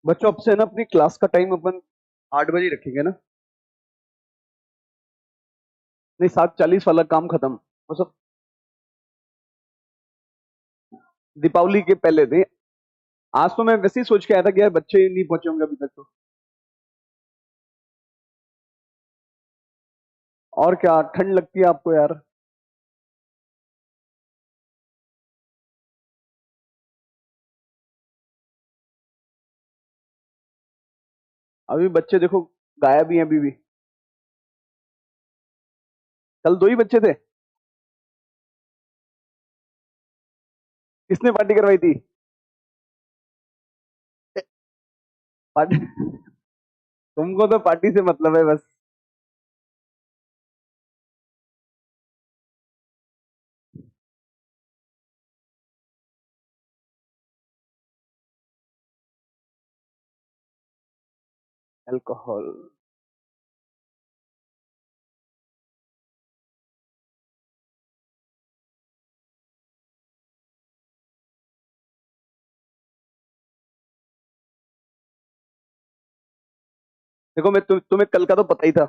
बच्चों अब से ना अपनी क्लास का टाइम अपन 8 बजे रखेंगे ना। नहीं, 7:40 वाला काम खत्म। बस अब दीपावली के पहले थे। आज तो मैं वैसे ही सोच के आया था कि यार बच्चे नहीं पहुंचे होंगे अभी तक तो। और क्या ठंड लगती है आपको यार। अभी बच्चे देखो गायब ही हैं अभी भी। कल 2 ही बच्चे थे। किसने पार्टी करवाई थी? पार्टी तुमको तो पार्टी से मतलब है बस। अल्कोहल। देखो मैं तुम्हें कल का तो पता ही था।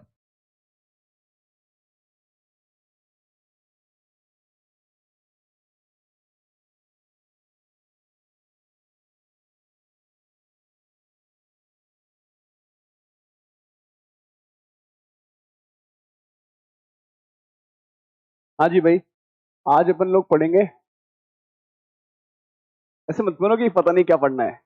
हाँ जी भाई। आज अपन लोग पढ़ेंगे। ऐसे मत बोलो कि पता नहीं क्या पढ़ना है।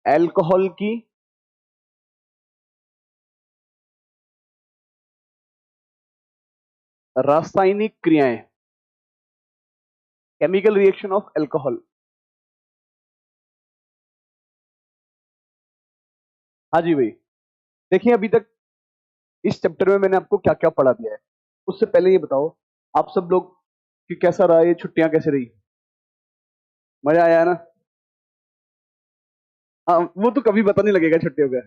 अल्कोहल की रासायनिक क्रियाएं। Chemical reaction of alcohol. हाँ जी भाई। देखिए अभी तक इस चैप्टर में मैंने आपको क्या क्या पढ़ा दिया है। उससे पहले ये बताओ, आप सब लोग कि कैसा रहा, ये छुट्टियां कैसे रही? मजा आया ना? हाँ, वो तो कभी पता नहीं लगेगा छुट्टियों का।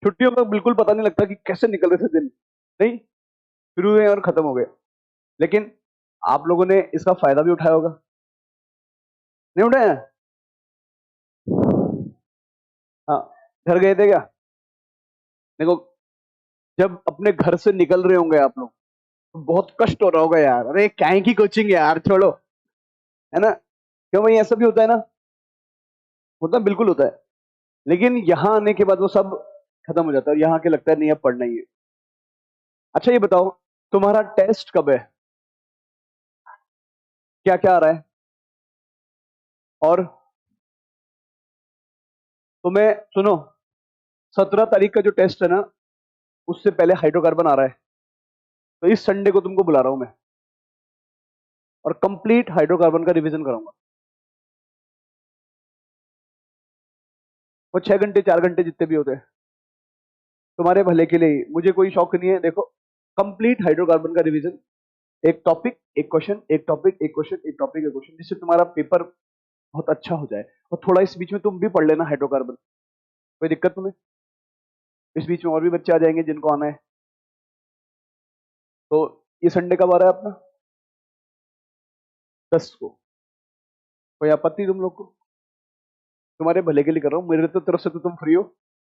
छुट्टियों का बिल्कुल पता नहीं लगता कि कैसे निकल रहे थे दिन। नहीं, शुरू हुए और खत्म हो गए। लेकिन आप लोगों ने इसका फायदा भी उठाया होगा। नहीं उठाया? हाँ। घर गए थे क्या? देखो, जब अपने घर से निकल रहे होंगे आप लोग तो बहुत कष्ट हो रहा होगा यार। अरे क्या की कोचिंग यार, छोड़ो। है ना? क्यों भाई, ऐसा भी होता है ना? होता, बिल्कुल होता है। लेकिन यहाँ आने के बाद वो सब खत्म हो जाता है और यहाँ के लगता है नहीं अब पढ़ना ही है। अच्छा ये बताओ, तुम्हारा टेस्ट कब है? क्या क्या आ रहा है? और तुम्हें सुनो, 17 तारीख का जो टेस्ट है ना, उससे पहले हाइड्रोकार्बन आ रहा है। तो इस संडे को तुमको बुला रहा हूं मैं और कंप्लीट हाइड्रोकार्बन का रिवीजन कराऊंगा। वो 6 घंटे 4 घंटे जितने भी होते हैं, तुम्हारे भले के लिए ही। मुझे कोई शौक नहीं है। देखो, कंप्लीट हाइड्रोकार्बन का रिवीजन। एक टॉपिक एक क्वेश्चन, एक टॉपिक एक क्वेश्चन, एक टॉपिक एक क्वेश्चन, जिससे तुम्हारा पेपर बहुत अच्छा हो जाए। और थोड़ा इस बीच में तुम भी पढ़ लेना हाइड्रोकार्बन। कोई दिक्कत तुम्हें? इस बीच में और भी बच्चे आ जाएंगे जिनको आना है। तो ये संडे कब आ रहा है अपना? 10 को। कोई आपत्ति तुम लोग को? तुम्हारे भले के लिए कर रहा हूँ, मेरे तो तरफ से तो तुम फ्री हो।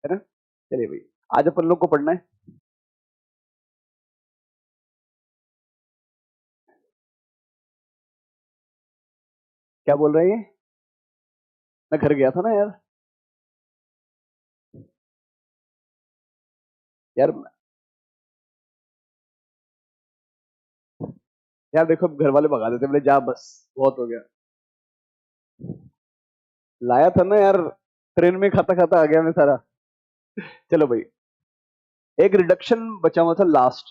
है ना? चलिए भाई, आज अपन लोग को पढ़ना है। क्या बोल रहे हैं ये? मैं घर गया था ना यार। यार, यार देखो घर वाले भगा देते, बोले जा बस, बहुत हो गया। लाया था ना यार, ट्रेन में खाता खाता आ गया मैं सारा। चलो भाई, एक रिडक्शन बचा हुआ था लास्ट,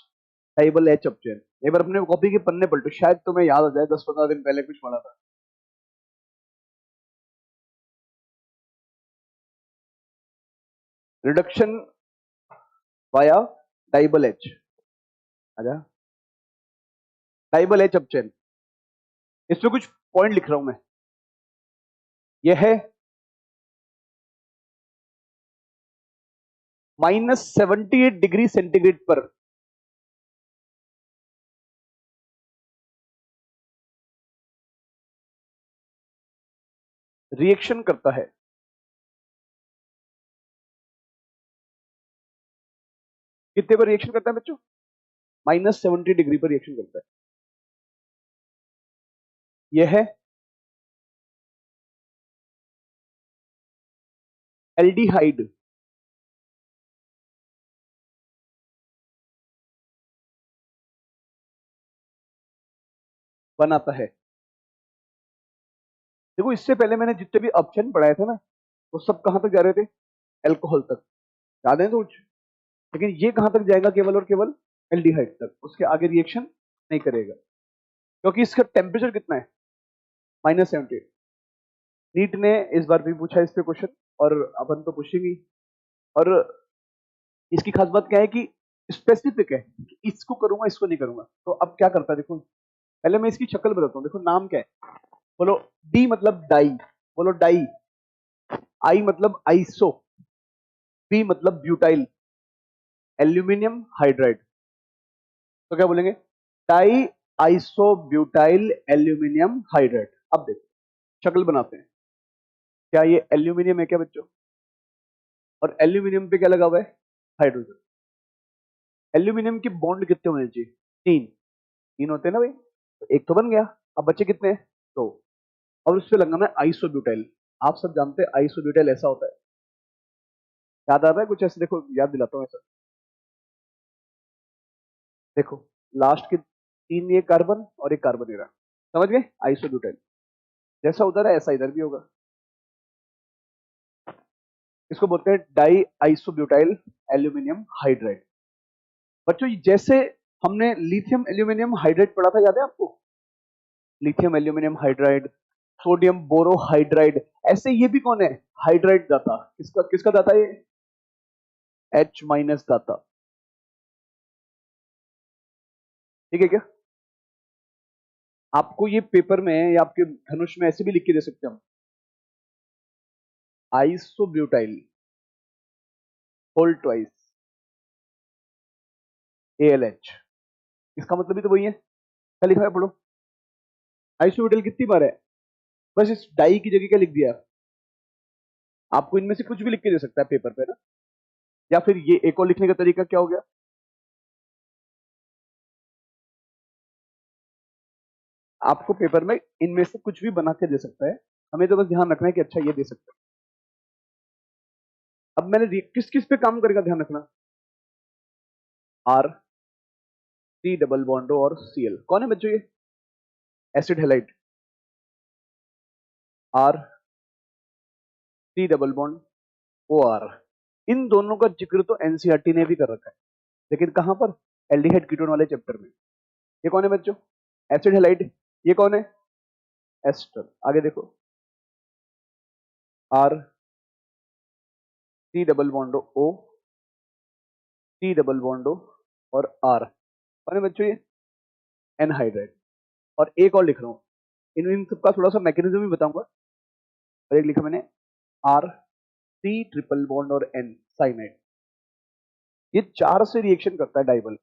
टेबल एच ऑप्शन। एक बार अपने कॉपी के पन्ने पलटो, शायद तुम्हें याद आ जाए, 10-15 दिन पहले कुछ पढ़ा था। Reduction via DIBAL H. आजा, डाइबल एच ऑप्शन। इसमें कुछ पॉइंट लिख रहा हूं मैं। यह है -78 डिग्री सेंटीग्रेड पर रिएक्शन करता है, कितने पर रिएक्शन करता है बच्चों? -70 डिग्री पर रिएक्शन करता है। यह है एल्डिहाइड। बनाता है। देखो इससे पहले मैंने जितने भी ऑप्शन पढ़ाए थे ना, वो सब कहां तक जा रहे थे? एल्कोहल तक। याद है तो कुछ? लेकिन ये कहां तक जाएगा? केवल और केवल एल्डिहाइड तक, उसके आगे रिएक्शन नहीं करेगा, क्योंकि इसका टेम्परेचर कितना है? -70। नीट ने इस बार भी पूछा इस पे क्वेश्चन, और अपन तो पूछेंगे। और इसकी खास बात क्या है कि स्पेसिफिक है कि इसको करूंगा इसको नहीं करूंगा। तो अब क्या करता है देखो, पहले मैं इसकी शक्ल बताता हूँ। देखो नाम क्या है? बोलो। डी मतलब डाई। बोलो डाई। आई मतलब आइसो। बी मतलब ब्यूटाइल एल्यूमिनियम हाइड्राइड। तो क्या बोलेंगे? Di iso butyl aluminium hydride. अब देखो शक्ल बनाते हैं। क्या ये एल्यूमिनियम है क्या बच्चों? और एल्यूमिनियम पे क्या लगा हुआ है? हाइड्रोजन। एल्यूमिनियम की बॉन्ड कितने होने चाहिए? तीन। तीन होते हैं ना भाई, तो एक तो बन गया। अब बचे कितने हैं? दो। और उस पर लगाना है आइसोब्यूटाइल। आप सब जानते हैं आइसोब्यूटाइल ऐसा होता है। याद आ रहा है कुछ ऐसे? देखो याद दिलाता हूँ ऐसा। देखो लास्ट के तीन, ये कार्बन और एक कार्बन, ये रहा। समझ गए? आइसोब्यूटाइल जैसा उधर है ऐसा इधर भी होगा। इसको बोलते हैं डाई आइसोब्यूटाइल एल्यूमिनियम हाइड्राइड। बच्चों जैसे हमने लिथियम एल्यूमिनियम हाइड्राइड पढ़ा था, याद है आपको? Lithium aluminium hydride, sodium borohydride. ऐसे ये भी कौन है? हाइड्राइड दाता। किसका किसका दाता ये? H- दाता। ठीक है क्या? आपको ये पेपर में या आपके धनुष में ऐसे भी लिख के दे सकते हैं हम, आइसोब्यूटाइल होल ट्वाइस ALH। इसका मतलब भी तो वही है। क्या लिखा है पढ़ो? आइसोब्यूटाइल कितनी बार है? बस इस डाई की जगह क्या लिख दिया? आपको इनमें से कुछ भी लिख के दे सकता है पेपर पे ना। या फिर ये एक और लिखने का तरीका क्या हो गया? आपको पेपर में इनमें से कुछ भी बना के दे सकता है, हमें तो बस ध्यान रखना है कि अच्छा ये दे सकता है। अब मैंने किस किस पे काम करेगा ध्यान रखना। R C डबल बॉन्डो और Cl। कौन है बच्चों ये? Acid halide. R C double bond OR। इन दोनों का जिक्र तो एनसीईआरटी ने भी कर रखा है, लेकिन कहां पर? एल्डिहाइड कीटोन वाले चैप्टर में। ये कौन है बच्चों? Acid halide. ये कौन है? एस्टर। आगे देखो, R C double बॉन्डो O, C double बॉन्डो और R। कौन है बच्चों ये? एनहाइड्राइड। और एक और लिख रहा हूं, इन इन सबका थोड़ा सा मैकेनिज्म भी बताऊंगा। और एक लिखा मैंने, R C ट्रिपल बॉन्ड और N साइनाइड। ये चार से रिएक्शन करता है डाइबल।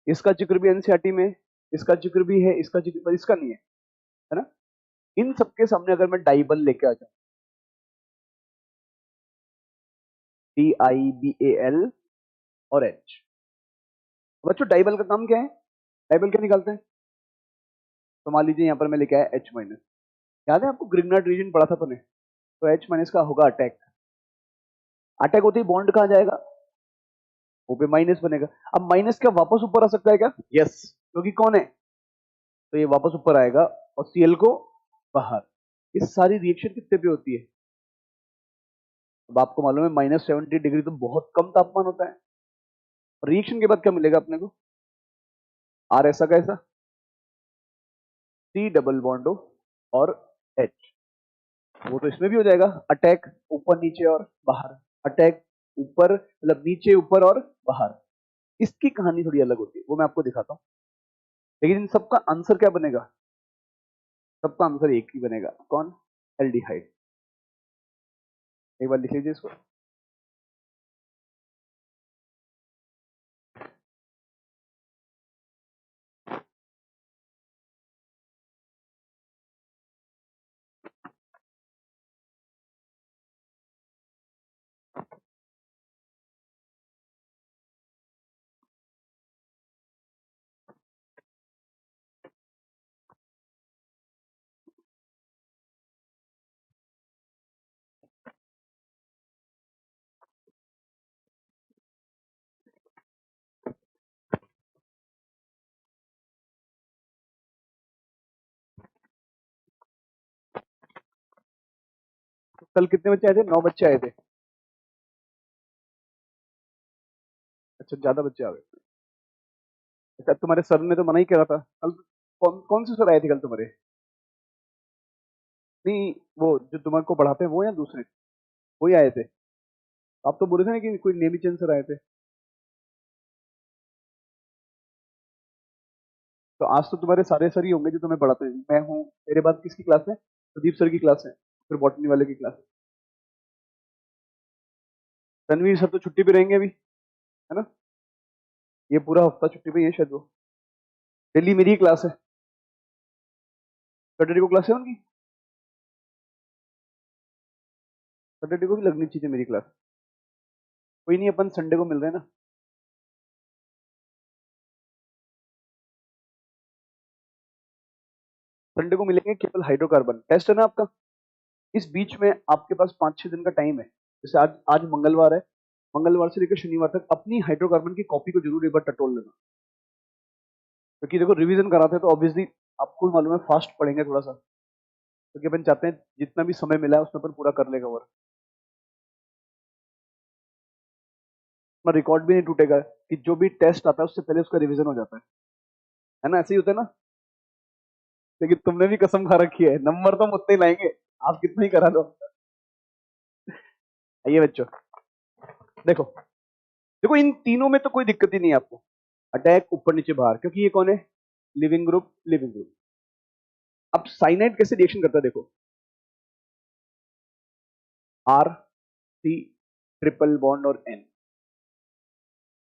इसका जिक्र भी एनसीईआरटी में, इसका जिक्र भी है, इसका जिक्र पर इसका नहीं है ना? इन सबके सामने अगर मैं डाइबल लेके आ जाऊं, DIBAL और H। बच्चों डाइबल का काम क्या है? डाइबल क्या निकालते हैं? तो मान लीजिए यहां पर मैं लेके आया H-। याद है आपको ग्रिग्नार्ड रीजन पढ़ा था अपने? तो H- का होगा अटैक। अटैक होते ही बॉन्ड कहा जाएगा? वो पे माइनस बनेगा। अब माइनस क्या वापस ऊपर आ सकता है क्या? यस, क्योंकि कौन है? तो ये वापस ऊपर आएगा और Cl को बाहर। इस सारी रिएक्शन कितने पे होती है? अब आपको मालूम है -70 डिग्री तो बहुत कम तापमान होता है। रिएक्शन के बाद क्या मिलेगा अपने को? आर ऐसा कैसा, सी डबल बॉन्डो और एच। वो तो इसमें भी हो जाएगा, अटैक ऊपर नीचे और बाहर। अटैक ऊपर मतलब नीचे ऊपर और बाहर। इसकी कहानी थोड़ी अलग होती है, वो मैं आपको दिखाता हूँ। लेकिन इन सबका आंसर क्या बनेगा? सबका आंसर एक ही बनेगा। कौन? एल्डिहाइड। एक बार लिख लीजिए इसको। कल कितने बच्चे आए थे? 9 बच्चे आए थे। अच्छा, ज्यादा बच्चे आ गए। अच्छा, तुम्हारे सर ने तो मना ही करा था कल। कौन कौन से सर आए थे कल तुम्हारे? नहीं, वो जो तुम्हारे को पढ़ाते हैं वो या दूसरे? वही आए थे। आप तो बोल रहे थे ना कि कोई नेमी चंद सर आए थे। तो आज तो तुम्हारे सारे सर ही होंगे जो तुम्हें पढ़ाते हैं। मैं हूँ, मेरे बाद किसकी क्लास है? प्रदीप सर की क्लास है, फिर बॉटनी वाले की क्लास है। रणवीर सर तो छुट्टी पे रहेंगे अभी, है ना? ये पूरा हफ्ता छुट्टी पे ही है शायद वो। दिल्ली मेरी ही क्लास है। सैटरडे को क्लास है उनकी। सैटरडे को भी लगनी चाहिए मेरी क्लास। कोई नहीं, अपन संडे को मिल रहे हैं ना। संडे को मिलेंगे, केवल हाइड्रोकार्बन टेस्ट है ना आपका। इस बीच में आपके पास 5-6 दिन का टाइम है। जैसे आज आज मंगलवार है, मंगलवार से लेकर शनिवार तक अपनी हाइड्रोकार्बन की कॉपी को जरूर एक बार टटोल लेना। क्योंकि देखो, रिवीजन कराते हैं तो ऑब्वियसली आपको मालूम है फास्ट पढ़ेंगे थोड़ा सा, क्योंकि अपन चाहते हैं जितना भी समय मिला है उसमें अपन पूरा कर लेगा वर्क। अपना रिकॉर्ड भी नहीं टूटेगा कि जो भी टेस्ट आता है उससे पहले उसका रिवीजन हो जाता है ना? ऐसे ही होता है ना? लेकिन तुमने भी कसम खा रखी है, नंबर तो हम उतने ही लाएंगे, आप कितना ही करा दो। आइए बच्चों, देखो देखो, इन तीनों में तो कोई दिक्कत ही नहीं है आपको। अटैक ऊपर नीचे बाहर, क्योंकि ये कौन है? Leaving group, leaving group. अब साइनाइड कैसे रिएक्शन करता है देखो। आर सी, ट्रिपल बॉन्ड और एन,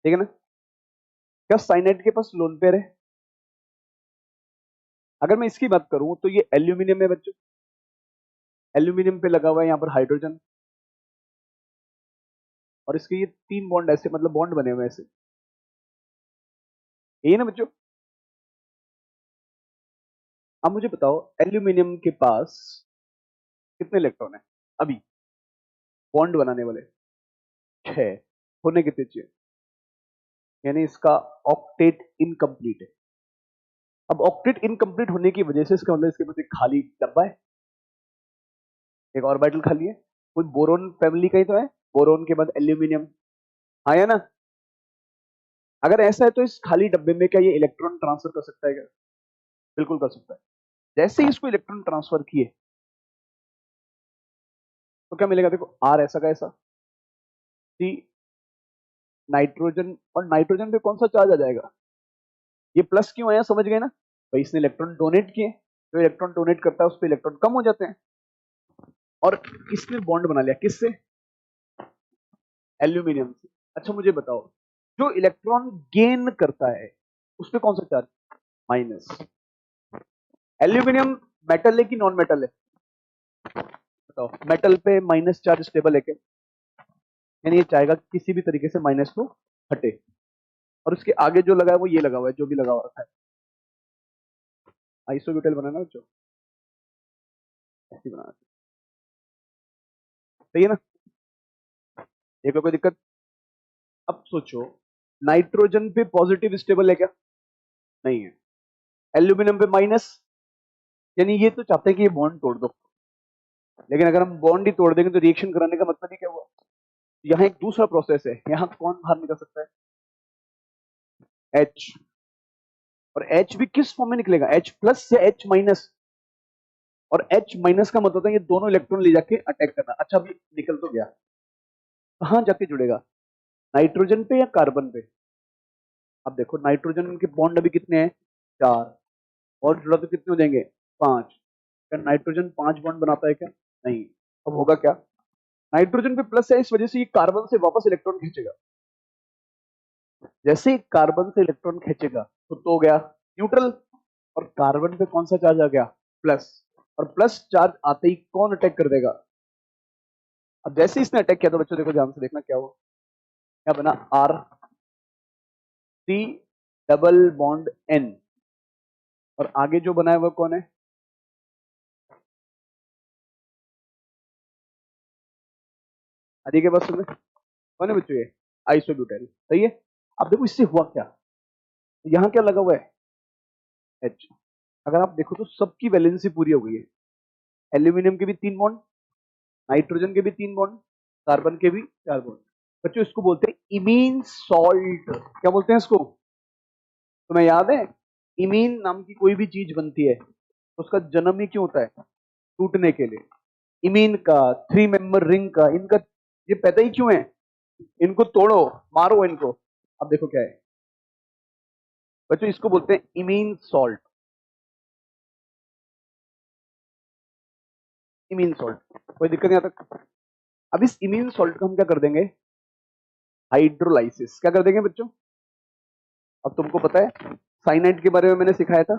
ठीक है ना? क्या साइनाइड के पास लोन पेयर है? अगर मैं इसकी बात करूं तो ये एल्यूमिनियम है बच्चों। एल्यूमिनियम पे लगा हुआ है यहाँ पर हाइड्रोजन, और इसके ये 3 बॉन्ड ऐसे, मतलब बॉन्ड बने हुए हैं ऐसे। ये ना बच्चों। अब मुझे बताओ, एल्यूमिनियम के पास कितने इलेक्ट्रॉन है अभी बॉन्ड बनाने वाले? 6। होने कितने चाहिए? यानी इसका ऑक्टेट इनकम्प्लीट है। अब ऑक्टेट इनकम्प्लीट होने की वजह से इसका मतलब इसके पास एक खाली डब्बा है, एक ऑर्बिटल खाली है। कोई बोरोन फैमिली का ही तो है। बोरोन के बाद एल्यूमिनियम, हाँ या ना? अगर ऐसा है तो इस खाली डब्बे में क्या ये इलेक्ट्रॉन ट्रांसफर कर सकता है क्या? बिल्कुल कर सकता है। जैसे ही इसको इलेक्ट्रॉन ट्रांसफर किए तो क्या मिलेगा? देखो, आर ऐसा का ऐसा, सी नाइट्रोजन, और नाइट्रोजन पे कौन सा चार्ज आ जाएगा? ये प्लस क्यों आया, समझ गए ना? भाई इसने इलेक्ट्रॉन डोनेट किए, जो इलेक्ट्रॉन डोनेट करता है उस पर इलेक्ट्रॉन कम हो जाते हैं। और इसने बॉन्ड बना लिया किससे? एल्यूमिनियम से। अच्छा मुझे बताओ, जो इलेक्ट्रॉन गेन करता है उस पर कौन सा चार्ज? माइनस। एल्यूमिनियम मेटल है कि नॉन मेटल है? बताओ, मेटल पे माइनस चार्ज स्टेबल है क्या? यानी ये चाहेगा कि किसी भी तरीके से माइनस को हटे। और उसके आगे जो लगा है वो ये लगा हुआ है, जो भी लगा हुआ है आइसोब्यूटाइल बनाना बच्चों, ऐसे बनाना। सही है ना? देख लो, कोई दिक्कत? अब सोचो, नाइट्रोजन पे पॉजिटिव स्टेबल है क्या? नहीं है। एल्यूमिनियम पे माइनस, यानी ये तो चाहते हैं कि ये बॉन्ड तोड़ दो। लेकिन अगर हम बॉन्ड ही तोड़ देंगे तो रिएक्शन कराने का मतलब ही क्या हुआ? यहाँ एक दूसरा प्रोसेस है, यहाँ कौन बाहर निकल सकता है? एच। और एच भी किस फॉर्म में निकलेगा? एच प्लस या एच माइनस? और एच माइनस का मतलब है ये दोनों इलेक्ट्रॉन ले जाके अटैक करना। अच्छा, अभी निकल तो गया, कहाँ जाके जुड़ेगा? नाइट्रोजन पे या कार्बन पे? अब देखो, नाइट्रोजन के बॉन्ड अभी कितने हैं? 4। और जुड़ा तो कितने हो जाएंगे? 5। क्या नाइट्रोजन 5 बॉन्ड बनाता है क्या? नहीं। अब होगा क्या? नाइट्रोजन पे प्लस है, इस वजह से ये कार्बन से वापस इलेक्ट्रॉन खींचेगा। जैसे ही कार्बन से इलेक्ट्रॉन खींचेगा तो हो गया न्यूट्रल। और कार्बन पे कौन सा चार्ज आ गया? प्लस। और प्लस चार्ज आते ही कौन अटैक कर देगा? अब जैसे ही इसने अटैक किया तो बच्चों देखो, ध्यान से देखना क्या हुआ। क्या बना? R C double bond N. और आगे जो बना है वो कौन है? आगे के पास में कौन है बच्चों? ये आइसोब्यूटाइल। सही है। अब देखो इससे हुआ क्या, यहाँ क्या लगा हुआ है? एच। अगर आप देखो तो सबकी वैलेंसी पूरी हो गई है। एल्यूमिनियम के भी 3 बॉन्ड, नाइट्रोजन के भी 3 बॉन्ड, कार्बन के भी 4 बॉन्ड। बच्चों इसको बोलते हैं इमीन सॉल्ट। क्या बोलते हैं इसको? तुम्हें याद है? इमीन नाम की कोई भी चीज बनती है तो उसका जन्म ही क्यों होता है? टूटने के लिए। इमीन का, 3 मेंबर रिंग का, इनका ये पैदा ही क्यों है? इनको तोड़ो, मारो इनको। अब देखो क्या है बच्चों, इसको बोलते हैं इमीन सॉल्ट। इमीन सॉल्ट, कोई दिक्कत नहीं आता। अब इस इमीन सॉल्ट को हम क्या कर देंगे? हाइड्रोलाइसिस। क्या कर देंगे बच्चों? अब तुमको पता है साइनाइड के बारे में मैंने सिखाया था।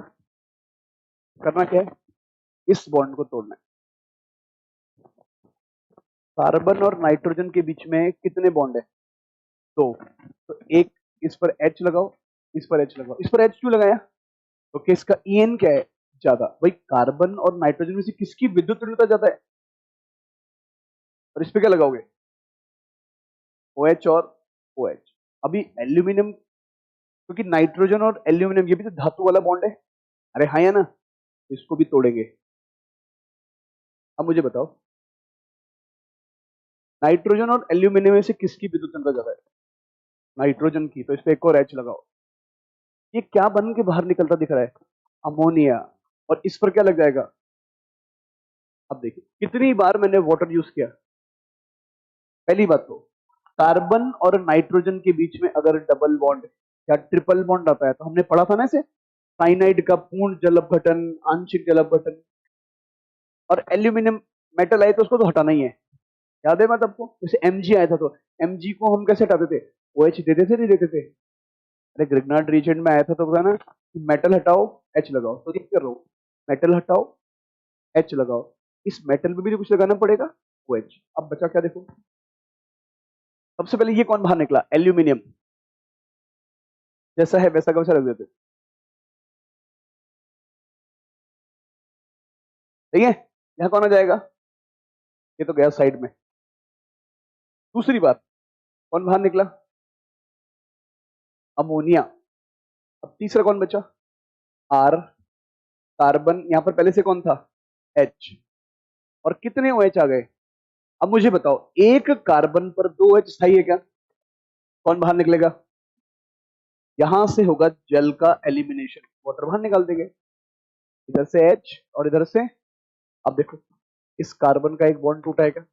करना क्या है? इस बॉन्ड को तोड़ना है। कार्बन और नाइट्रोजन के बीच में कितने बॉन्ड है? दो। तो एक, इस पर H लगाओ, इस पर H लगाओ। इस पर H क्यों लगाया? तो इसका EN क्या है? ज्यादा। भाई कार्बन और नाइट्रोजन में से किसकी विद्युत ऋणता ज्यादा है? और इस पे क्या लगाओगे? OH और OH। अभी एल्यूमिनियम, क्योंकि नाइट्रोजन और एल्यूमिनियम ये भी तो धातु वाला बॉन्ड है। अरे हाँ या ना? इसको भी तोड़ेंगे। अब मुझे बताओ नाइट्रोजन और एल्यूमिनियम में से किसकी विद्युत ऋणता ज्यादा है? नाइट्रोजन की। तो इस पे एक और H लगाओ। ये क्या बन के बाहर निकलता दिख रहा है? अमोनिया। और इस पर क्या लग जाएगा? अब देखिए कितनी बार मैंने वाटर यूज किया। पहली बात तो कार्बन और नाइट्रोजन के बीच में अगर डबल बॉन्ड या ट्रिपल बॉन्ड आता है तो हमने पढ़ा था ना इसे, साइनाइड का पूर्ण जल अपघटन, आंशिक जल अपघटन। और एल्यूमिनियम मेटल आए तो उसको तो हटाना ही है। याद है बात आपको? जैसे Mg आया था तो Mg को हम कैसे हटाते थे? OH देते थे नहीं देते थे? अरे ग्रिग्नार्ड रीजन में आया था तो बताना, मेटल हटाओ H लगाओ। तो ये कर रहा हूँ, मेटल हटाओ H लगाओ। इस मेटल में भी तो कुछ लगाना पड़ेगा, OH। अब बचा क्या देखो, सबसे पहले ये कौन बाहर निकला? एल्यूमिनियम। जैसा है वैसा का वैसा रख देते। ठीक है, यहाँ कौन आ जाएगा? ये तो गया साइड में। दूसरी बात, कौन बाहर निकला? अमोनिया। अब तीसरा कौन बचा? आर। कार्बन, यहां पर पहले से कौन था? H। और कितने OH आ गए? अब मुझे बताओ एक कार्बन पर 2 H स्थायी है क्या? कौन बाहर निकलेगा? यहां से होगा जल का एलिमिनेशन, वाटर बाहर निकाल देंगे। इधर से H और इधर से, अब देखो इस कार्बन का एक बॉन्ड टूटा है क्या?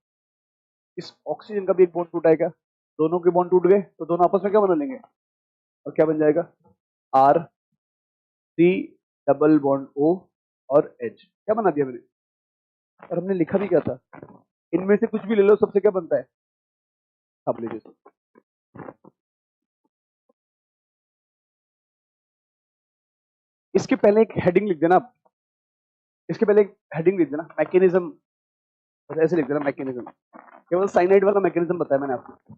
इस ऑक्सीजन का भी एक बॉन्ड टूटा है क्या? दोनों के बॉन्ड टूट गए तो दोनों आपस में क्या बना लेंगे? और क्या बन जाएगा? R, C, double bond O और H। क्या बना दिया मैंने? और हमने लिखा भी क्या था? इनमें से कुछ भी ले लो, सबसे क्या बनता है? आप ले लीजिए। इसके पहले एक हेडिंग लिख देना आप। इसके पहले एक हेडिंग लिख देना, मैकेनिज्म। ऐसे लिख देना मैकेनिज्म। केवल साइनाइड वाला मैकेनिज्म बताया मैंने आपको।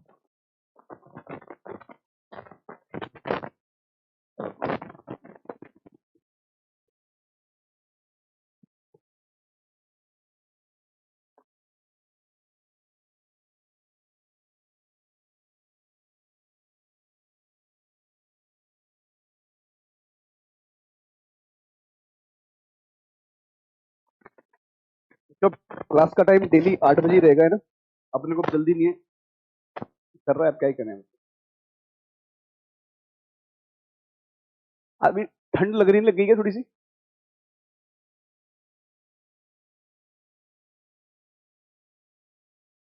जब क्लास का टाइम डेली 8 बजे रहेगा है ना, अपने को जल्दी नहीं है, कर रहा है, आप क्या ही करें। अभी ठंड लग रही, लग गई है थोड़ी सी।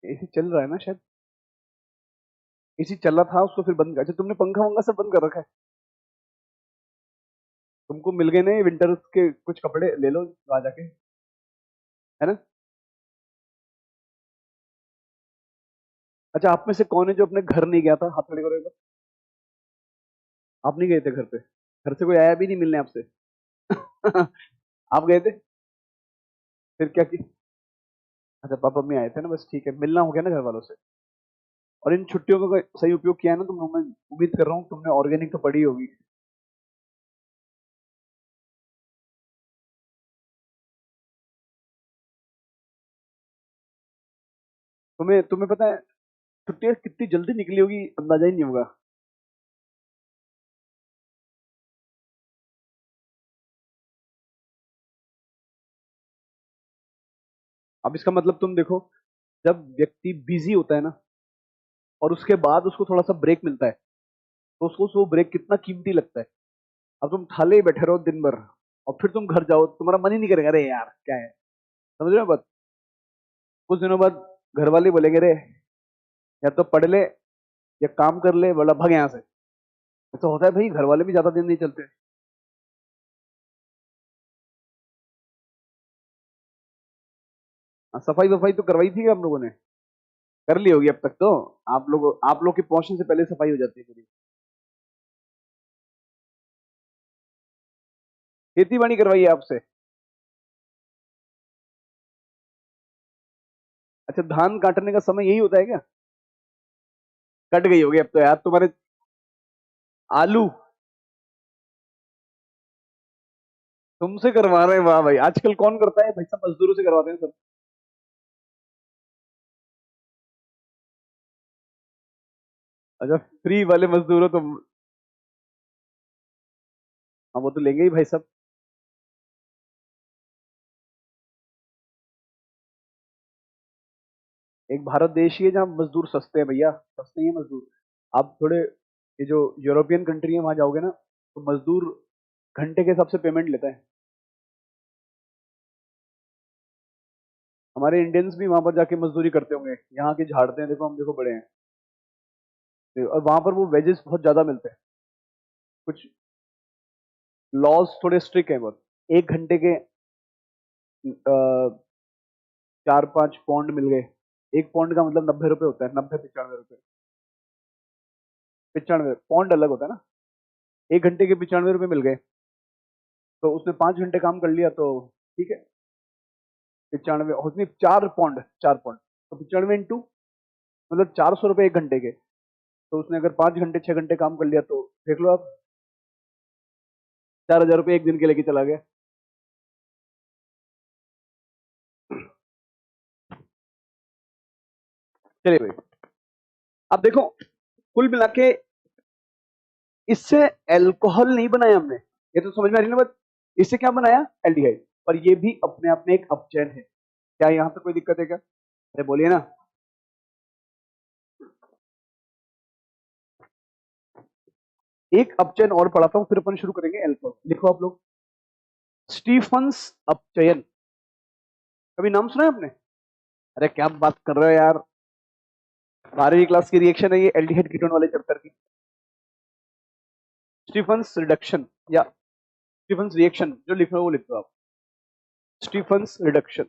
एसी चल रहा है ना शायद? एसी चल रहा था उसको फिर बंद कर। अच्छा तुमने पंखा वंखा सब बंद कर रखा है? तुमको मिल गए ना विंटर के कुछ कपड़े, ले लो आ जाके, है ना? अच्छा आप में से कौन है जो अपने घर नहीं गया था? हाथ खड़े करो एक बार। आप नहीं गए थे घर पे? घर से कोई आया भी नहीं मिलने आपसे? आप गए थे? फिर क्या की? अच्छा पापा मम्मी आए थे ना, बस ठीक है, मिलना हो गया ना घर वालों से। और इन छुट्टियों का सही उपयोग किया है ना तुम लोगों ने? उम्मीद कर रहा हूँ तुमने ऑर्गेनिक तो पढ़ी होगी। तुम्हें तुम्हें पता है छुट्टियां कितनी जल्दी निकली होगी, अंदाजा ही नहीं होगा। अब इसका मतलब तुम देखो, जब व्यक्ति बिजी होता है ना और उसके बाद उसको थोड़ा सा ब्रेक मिलता है तो उसको वो ब्रेक कितना कीमती लगता है। अब तुम थाले ही बैठे रहो दिन भर और फिर तुम घर जाओ, तुम्हारा मन ही नहीं करेगा, अरे यार क्या है। समझ रहे हो बात? कुछ दिनों बाद घर वाले बोलेंगे, रे या तो पढ़ ले या काम कर ले, बड़ा भाग यहाँ से। ऐसा होता है भाई, घर वाले भी ज्यादा दिन नहीं चलते। हाँ, सफाई वफाई तो करवाई थी हम लोगों ने, कर ली होगी अब तक तो। आप लोग के पहुंचने से पहले सफाई हो जाती है पूरी। खेती बाड़ी करवाई है आपसे? अच्छा, धान काटने का समय यही होता है क्या? कट गई होगी अब तो यार तुम्हारे। आलू तुमसे करवा रहे हैं, वाह भाई। आजकल कौन करता है भाई, सब मजदूरों से करवाते हैं सब। अच्छा, फ्री वाले मजदूर हो तुम। हाँ, वो तो लेंगे ही भाई सब। एक भारत देश ही है जहाँ मजदूर सस्ते हैं भैया, सस्ते ही हैं मजदूर। आप थोड़े ये जो यूरोपियन कंट्री है वहां जाओगे ना, तो मजदूर घंटे के हिसाब से पेमेंट लेता है। हमारे इंडियंस भी वहां पर जाके मजदूरी करते होंगे, यहाँ के झाड़ते हैं, देखो हम देखो बड़े हैं। और वहां पर वो वेजेस बहुत ज्यादा मिलते हैं। कुछ लॉज थोड़े स्ट्रिक्ट है बहुत। 1 घंटे के 4-5 पौंड मिल गए। 1 पौंड का मतलब 90 रुपए होता है, 90-95 रुपए। 95 पौंड अलग होता है ना। 1 घंटे के 95 रुपए मिल गए, तो उसने 5 घंटे काम कर लिया तो ठीक है। 95, उसने 4 पौंड, 4 पौंड तो 95 इंटू, मतलब 400 रुपए 1 घंटे के। तो उसने अगर 5 घंटे 6 घंटे काम कर लिया तो देख लो आप, 4,000 रुपये एक दिन के लेके चला गया। चलिए भाई, अब देखो, कुल मिला के इससे एल्कोहल नहीं बनाया हमने, ये तो समझ में आ रही है ना बात। इससे क्या बनाया? एल्डिहाइड। पर ये भी अपने आप में एक अपचयन है। क्या यहाँ पे कोई दिक्कत है क्या? अरे बोलिए ना। एक अपचयन और पढ़ाता हूँ, फिर अपन शुरू करेंगे एल्कोहल। लिखो आप लोग, स्टीफंस अपचयन। कभी नाम सुना है आपने? अरे क्या बात कर रहे हो यार, 12वीं क्लास की रिएक्शन है ये एल्डिहाइड कीटोन वाले चैप्टर की। स्टीफंस रिडक्शन या स्टीफंस रिएक्शन, जो लिख रहे हो वो लिख दो आप। Stephens reduction.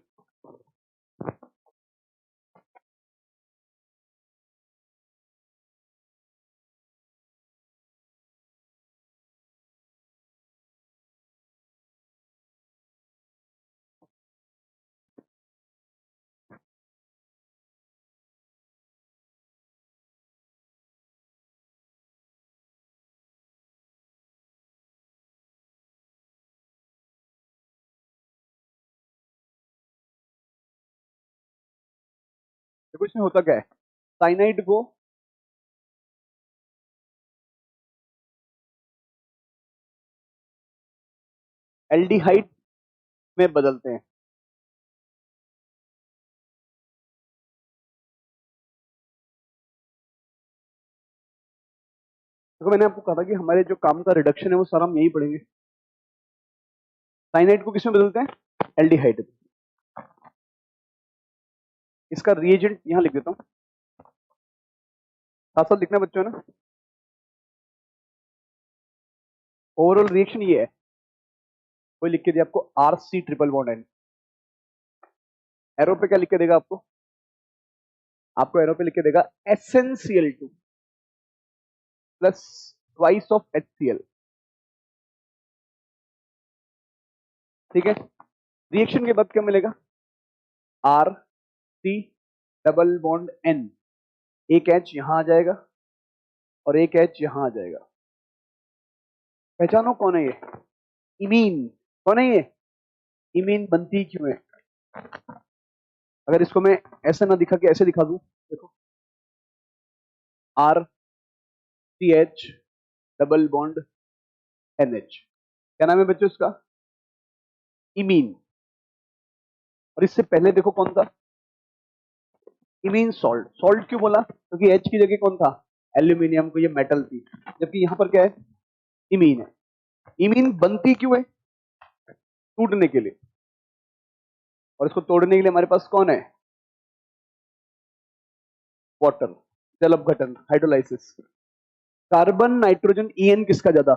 देखो इसमें होता क्या है, साइनाइड को एल्डिहाइड में बदलते हैं। देखो मैंने आपको कहा था कि हमारे जो काम का रिडक्शन है वो सारा हम यही पढ़ेंगे। साइनाइड को किसमें बदलते हैं? एल्डिहाइड में। इसका रिएजेंट यहां लिख देता हूं, साथ साथ लिखना बच्चों ना। ओवरऑल रिएक्शन ये है, कोई लिख के दिया आपको RC triple bond N. Arrow पे क्या लिख के देगा आपको? आपको एरो पे लिख के देगा SnCl2 plus twice of HCl। ठीक है, रिएक्शन के बाद क्या मिलेगा? R C double bond N. एक एच यहां आ जाएगा और एक एच यहां आ जाएगा। पहचानो कौन है ये? इमीन। कौन है ये? इमीन बनती क्यों है? अगर इसको मैं ऐसे ना दिखा के ऐसे दिखा दूं, देखो, R C H double bond N H. क्या नाम है बच्चों इसका? इमीन। और इससे पहले देखो कौन था? इमीन सॉल्ट, सॉल्ट क्यों बोला? क्योंकि एच की जगह कौन था? एल्यूमिनियम, को ये मेटल थी, जबकि यहां पर क्या है? इमीन है। इमीन बनती क्यों है? टूटने के लिए, और इसको तोड़ने के लिए हमारे पास कौन है? वाटर, जल अपघटन, हाइड्रोलाइसिस। कार्बन नाइट्रोजन ईएन किसका ज्यादा?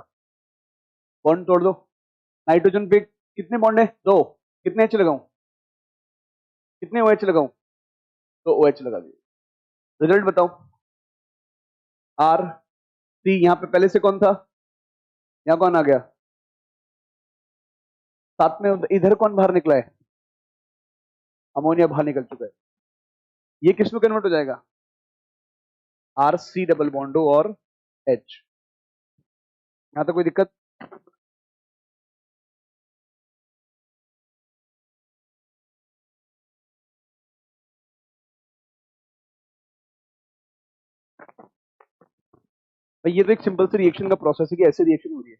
बॉन्ड तोड़ दो। नाइट्रोजन पे कितने बॉन्ड है? दो। कितने एच लगाऊं? कितने ओ एच लगाऊं? तो ओ एच लगा दिए। रिजल्ट बताओ। आर सी, यहां पे पहले से कौन था? यहां कौन आ गया? साथ में इधर कौन बाहर निकला है? अमोनिया बाहर निकल चुका है। ये किस में कन्वर्ट हो जाएगा? आर सी डबल बॉन्डो और एच। यहां तो कोई दिक्कत? भाई ये तो एक सिंपल सी रिएक्शन का प्रोसेस है कि ऐसे रिएक्शन हो रही है।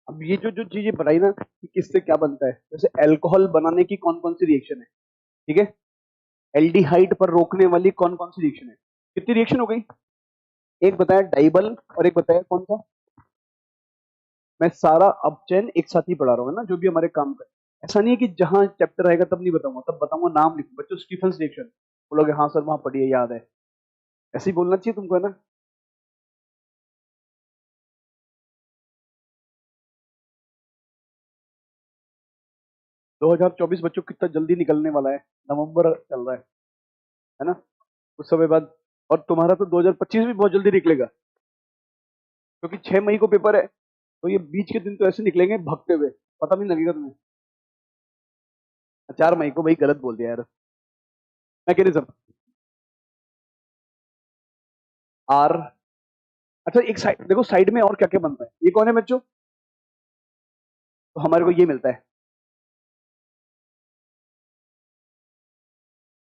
अब ये जो जो चीजें बताई ना कि किससे क्या बनता है, जैसे अल्कोहल बनाने की कौन कौन सी रिएक्शन है, ठीक है? एल्डिहाइड पर रोकने वाली कौन कौन सी रिएक्शन है? कितनी रिएक्शन हो गई? एक बताया डाइबल, और एक बताया कौन सा? मैं सारा अपचयन एक साथ ही पढ़ा रहा हूँ ना, जो भी हमारे काम का है। ऐसा नहीं है कि जहां चैप्टर आएगा तब नहीं बताऊंगा, तब बताऊंगा, नाम लिखो बच्चों, स्टीफन रिएक्शन। बोलोगे हाँ सर वहां पढ़िए, याद है। ऐसे ही बोलना चाहिए तुमको, है ना? 2024 बच्चों कितना जल्दी निकलने वाला है, नवंबर चल रहा है ना? कुछ समय बाद। और तुम्हारा तो 2025 भी बहुत जल्दी निकलेगा, क्योंकि 6 मई को पेपर है, तो ये बीच के दिन तो ऐसे निकलेंगे भगते हुए, पता भी नहीं लगेगा तुम्हें। 4 मई को, भाई गलत बोल दिया यार। मैकेनिज्म। आर। अच्छा एक साइड देखो, साइड में और क्या क्या बनता है, ये कौन है बच्चों? तो हमारे को ये मिलता है,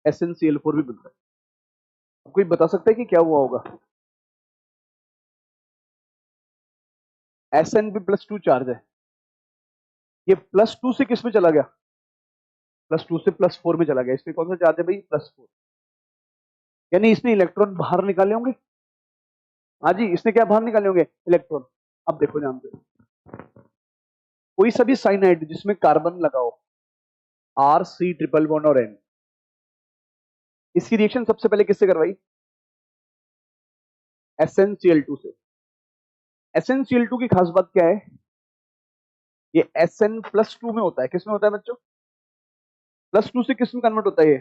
SnCl4 भी बनता है। अब कोई बता सकता है कि क्या हुआ होगा? Sn भी +2 चार्ज है, ये +2 से किस में चला गया? +2 से +4 में चला गया। इसमें कौन सा चार्ज है भाई? +4। यानी इसने इलेक्ट्रॉन बाहर निकाले होंगे। हाँ जी, इसने क्या बाहर निकाले होंगे? इलेक्ट्रॉन। अब देखो ध्यान से, कोई सा भी साइनाइड जिसमें कार्बन लगाओ, आर सी ट्रिपल बॉन्ड और एन, इसकी रिएक्शन सबसे पहले किससे करवाई? SnCl2 से। SnCl2 की खास बात क्या है? ये Sn+2 में होता है। किस में होता है बच्चों? +2 से किस में कन्वर्ट होता है ये?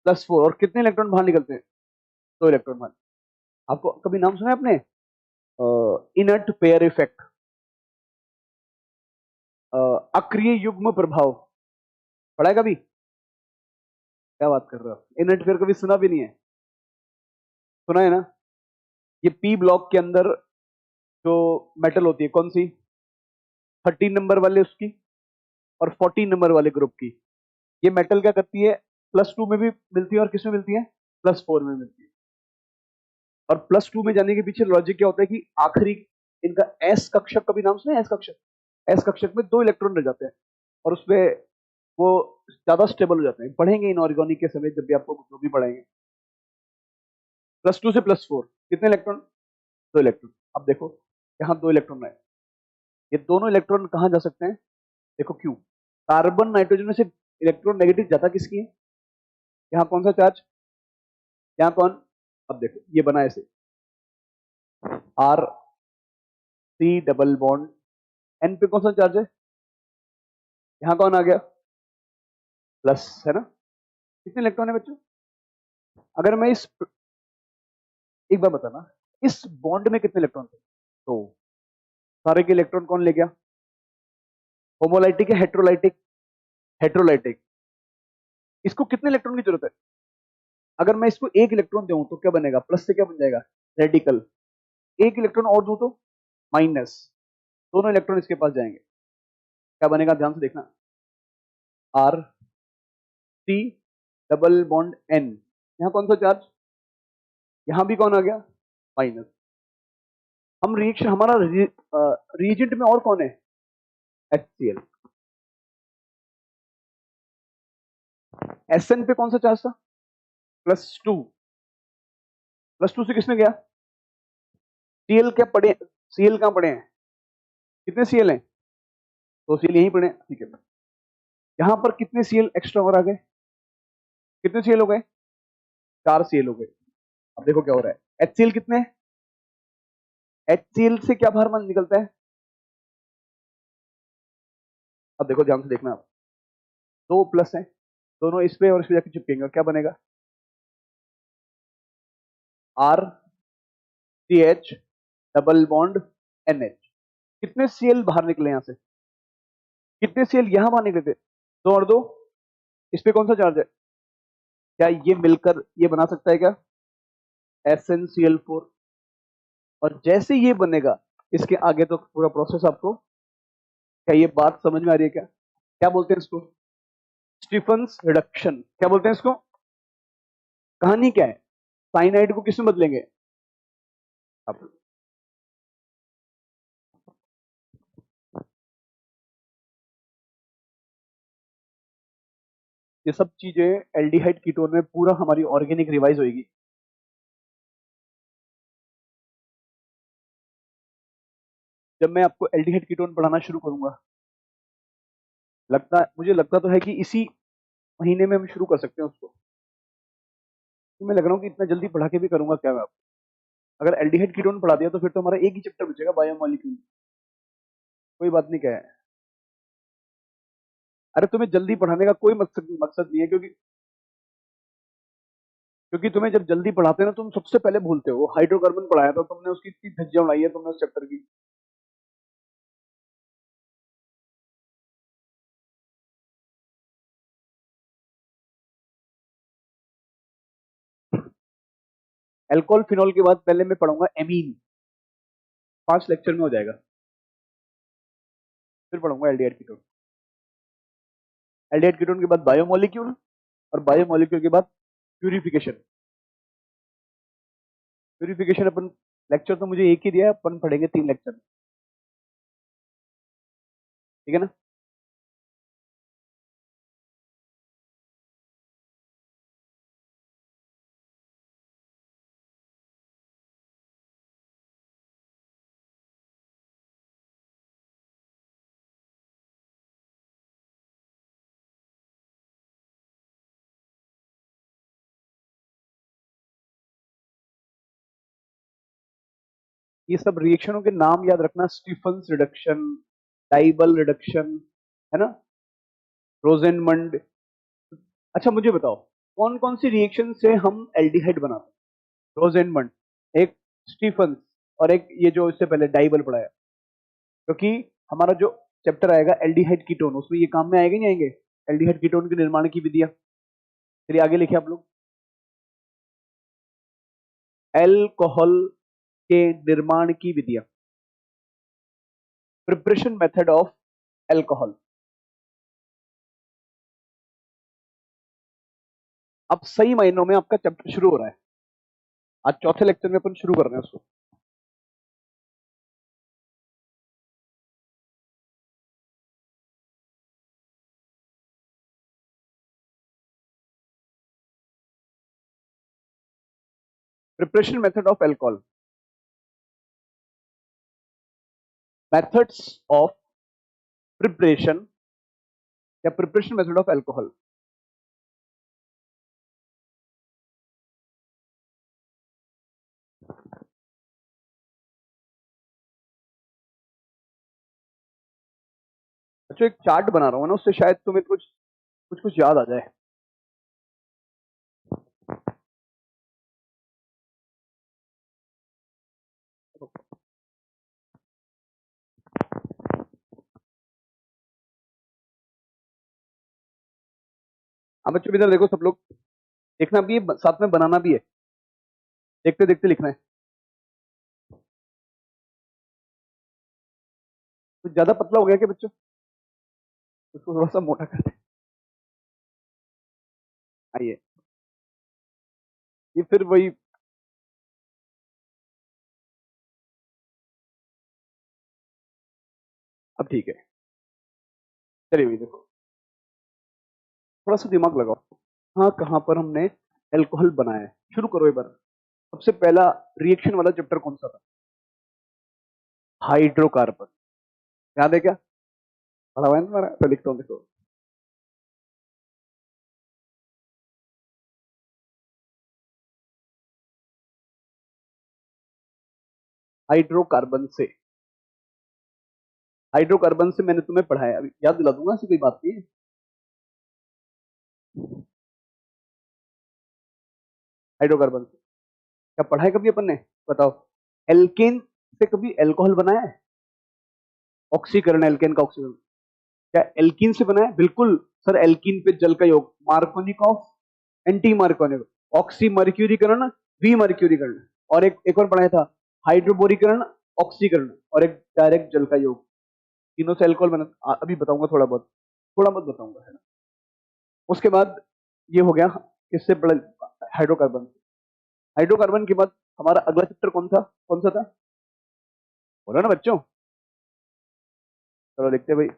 +4। और कितने इलेक्ट्रॉन बाहर निकलते हैं? 2 इलेक्ट्रॉन बाहर। आपको कभी नाम सुना है आपने? इनर्ट पेयर इफेक्ट, अक्रिय युग्म प्रभाव, पढ़ा है कभी? क्या बात कर रहे हो, इनर्ट पेयर कभी सुना भी नहीं है? सुना है ना? ये पी ब्लॉक के अंदर जो मेटल होती है, कौन सी? 13 नंबर वाले उसकी, और 14 नंबर वाले ग्रुप की। ये मेटल क्या करती है? +2 में भी मिलती है, और किस में मिलती है? +4 में मिलती है। और +2 में जाने के पीछे लॉजिक क्या होता है कि आखिरी इनका एस कक्षक, कभी नाम सुना है एस कक्षक? एस कक्षक में 2 इलेक्ट्रॉन रह जाते हैं, और उसमें वो ज्यादा स्टेबल हो जाते हैं। पढ़ेंगे इनऑर्गेनिक के समय, जब भी आपको जो भी पढ़ाएंगे। +2 से +4 कितने इलेक्ट्रॉन? 2 इलेक्ट्रॉन। अब देखो, यहाँ 2 इलेक्ट्रॉन आए, ये दोनों इलेक्ट्रॉन कहाँ जा सकते हैं? देखो क्यों? कार्बन नाइट्रोजन में से इलेक्ट्रॉन नेगेटिव ज्यादा किसकी है? यहाँ कौन सा चार्ज? यहाँ कौन? अब देखो ये बना ऐसे, R C double bond N पे कौन सा चार्ज है? यहाँ कौन आ गया? प्लस, है ना? कितने इलेक्ट्रॉन है बच्चों? अगर मैं इस, एक बार बताना, इस बॉन्ड में कितने इलेक्ट्रॉन थे? तो सारे के इलेक्ट्रॉन कौन ले गया? होमोलाइटिक है हेट्रोलाइटिक? हेट्रोलाइटिक। इसको कितने इलेक्ट्रॉन की जरूरत है? अगर मैं इसको एक इलेक्ट्रॉन दूं तो क्या बनेगा? प्लस से क्या बन जाएगा? रेडिकल। एक इलेक्ट्रॉन और दूं तो माइनस। दोनों इलेक्ट्रॉन इसके पास जाएंगे, क्या बनेगा? ध्यान से देखना। R C double bond N. यहाँ कौन सा चार्ज, यहां भी कौन आ गया, माइनस। हम रिएक्शन हमारा रिएजेंट में और कौन है, HCl। SN पे कौन सा चार्ज था, +2। +2 से किसने गया, Cl क्या पड़े, Cl कहां पड़े हैं, कितने Cl हैं, 2 Cl यहीं पड़े हैं, ठीक है। यहां पर कितने Cl एक्स्ट्रा और आ गए, कितने Cl हो गए, 4 Cl हो गए। अब देखो क्या हो रहा है, HCl कितने, HCl से क्या बाहर निकलता है, अब देखो ध्यान से देखना आप, 2 प्लस है, दोनों इस पे और इस पे जाके चिपकेंगे, और क्या बनेगा, RCH डबल बॉन्ड NH। कितने Cl बाहर निकले यहां से, कितने Cl यहां बाहर निकले थे, 2 और 2, इस पे कौन सा चार्ज है, क्या ये मिलकर ये बना सकता है क्या, SnCl4। और जैसे ये बनेगा, इसके आगे तो पूरा प्रोसेस आपको, क्या ये बात समझ में आ रही है क्या, क्या बोलते हैं इसको, स्टीफंस रिडक्शन। क्या बोलते हैं इसको, कहानी क्या है, साइनाइड को किसमें बदलेंगे, अब ये सब चीजें एल्डिहाइड कीटोन में पूरा हमारी ऑर्गेनिक रिवाइज होगी। जब मैं आपको एल्डिहाइड कीटोन पढ़ाना शुरू करूंगा, मुझे लगता तो है कि इसी महीने में हम शुरू कर सकते हैं उसको, तो मैं लग रहा हूँ कि इतना जल्दी पढ़ा के भी करूंगा क्या मैं आपको। अगर एल्डिहाइड कीटोन पढ़ा दिया तो फिर तो हमारा एक ही चैप्टर बचेगा, बायोमोलिक्यूल। कोई बात नहीं, क्या है, अरे तुम्हें जल्दी पढ़ाने का कोई मकसद मकसद नहीं है, क्योंकि क्योंकि तुम्हें जब जल्दी पढ़ाते हैं ना, तुम सबसे पहले भूलते हो। हाइड्रोकार्बन पढ़ाया था तुमने, उसकी इतनी धज्जियां उड़ाई है तुमने उस चैप्टर की। एल्कोहल फिनॉल के बाद पहले मैं पढ़ूंगा एमीन, 5 लेक्चर में हो जाएगा। फिर पढ़ूंगा एल्डिहाइड कीटोन, एल्डिहाइड कीटोन के बाद बायोमोलिक्यूल, और बायोमोलिक्यूल के बाद प्यूरिफिकेशन। प्यूरिफिकेशन अपन लेक्चर तो मुझे एक ही दिया है, अपन पढ़ेंगे 3 लेक्चर, ठीक है ना। ये सब रिएक्शनों के नाम याद रखना, स्टीफंस रिडक्शन, डाइबल रिडक्शन, है ना, रोजेनमंड। अच्छा मुझे बताओ, कौन कौन सी रिएक्शन से हम एल्डिहाइड बनाते हैं, रोजेनमंड, एक स्टीफंस, और एक ये जो इससे पहले डाइबल पढ़ाया। क्योंकि हमारा जो चैप्टर आएगा एल्डिहाइड कीटोन, उसमें ये काम में आएंगे नहीं आएंगे, एल्डिहाइड कीटोन के निर्माण की विधियां। चलिए आगे लिखिए आप लोग, एल्कोहल के निर्माण की विधियां, प्रिपरेशन मेथड ऑफ एल्कोहल। अब सही मायनों में आपका चैप्टर शुरू हो रहा है, आज चौथे लेक्चर में अपन शुरू कर रहे हैं उसको। Preparation method of alcohol, methods of preparation या प्रिपरेशन मेथड ऑफ एल्कोहल। अच्छा एक चार्ट बना रहा हूँ ना, उससे शायद तुम्हें कुछ कुछ कुछ याद आ जाए। अब बच्चों इधर देखो सब लोग, देखना भी है साथ में बनाना भी है, देखते देखते लिखना है। कुछ ज्यादा पतला हो गया क्या बच्चों, उसको थोड़ा सा मोटा कर दे। आइए, ये फिर वही। अब ठीक है, चलिए भाई देखो, थोड़ा सा दिमाग लगाओ। हाँ, कहाँ पर हमने एल्कोहल बनाया है, शुरू करो एक बार। सबसे पहला रिएक्शन वाला चैप्टर कौन सा था? हाइड्रोकार्बन। याद है क्या? पढ़ा हुआ है ना तुम्हारा? तो लिखता हूँ, देखो। हाइड्रोकार्बन से, हाइड्रोकार्बन से मैंने तुम्हें पढ़ाया, अभी याद दिला दूंगा, ऐसी कोई बात नहीं है। हाइड्रोकार्बन से क्या पढ़ा है कभी अपन ने? बताओ। एल्केन से कभी एल्कोहल बनाया है? ऑक्सीकरण, एल्केन का ऑक्सीकरण। क्या एल्कीन से बना है? बिल्कुल सर, एल्कीन पे जल का योग, मार्कोनिकॉफ, एंटी मार्कोनिकॉफ, ऑक्सी मर्क्यूरीकरण, वी मर्क्यूरीकरण, और एक और पढ़ाया था, हाइड्रोबोरीकरण, ऑक्सीकरण, और एक डायरेक्ट जल का योग। तीनों से अल्कोहल बना। अभी बताऊंगा थोड़ा बहुत, थोड़ा बहुत बताऊंगा, है ना। उसके बाद ये हो गया, किससे बड़ा? हाइड्रोकार्बन। हाइड्रोकार्बन के बाद हमारा अगला चैप्टर कौन था? कौन सा था? बोलो ना बच्चों। चलो लिखते हैं भाई।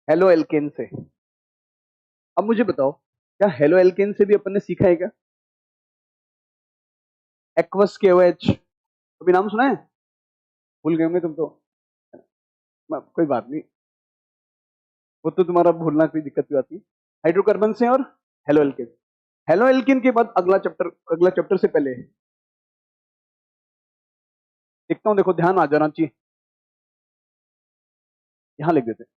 हेलो एल्केन से। अब मुझे बताओ, क्या हेलो एल्केन से भी अपन ने सीखा है क्या? एक्वस केओएच, कभी नाम सुना है? भूल गए होंगे तुम तो। कोई बात नहीं, वो तो तुम्हारा भूलना कोई दिक्कत नहीं आती। हाइड्रोकार्बन से और हेलो एल्केन। हेलो एल्केन के बाद अगला चैप्टर, अगला चैप्टर से पहले लिखता हूं, देखो ध्यान आ जाना चाहिए, यहां लिख देते हैं।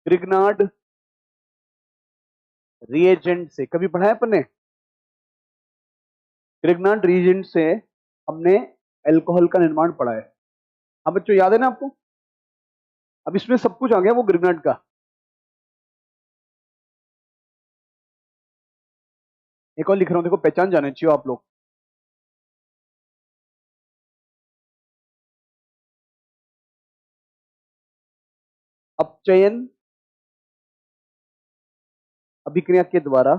ग्रिग्नार्ड रिएजेंट से कभी पढ़ा है अपन ने? ग्रिग्नार्ड रिएजेंट से हमने एल्कोहल का निर्माण पढ़ा है। हाँ बच्चों, याद है ना आपको? अब इसमें सब कुछ आ गया वो ग्रिग्नार्ड का। एक और लिख रहा हूं, देखो पहचान जाने चाहिए आप लोग। अपचयन अभिक्रिया के द्वारा,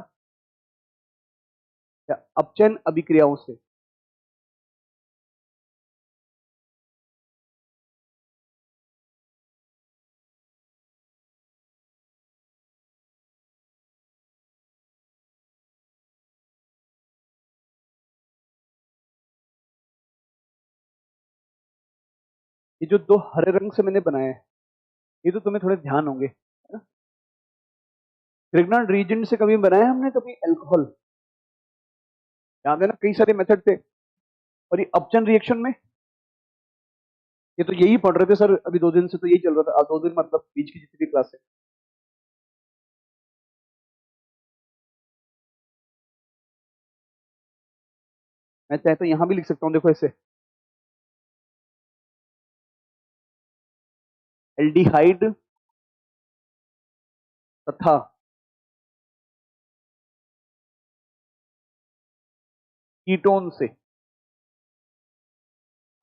या अपचयन अभिक्रियाओं से, ये जो दो हरे रंग से मैंने बनाए हैं, ये तो तुम्हें थोड़े ध्यान होंगे, है ना। ग्रिग्नार्ड रीजेंट से कभी बनाया हमने कभी एल्कोहल? याद है ना, कई सारे मेथड थे। और ये अपचन रिएक्शन में, ये तो यही पढ़ रहे थे सर, अभी 2 दिन से तो यही चल रहा था, 2 दिन मतलब बीच की जितनी भी क्लास है। मैं चाहे तो यहां भी लिख सकता हूँ, देखो ऐसे, एल्डिहाइड तथा कीटोन से।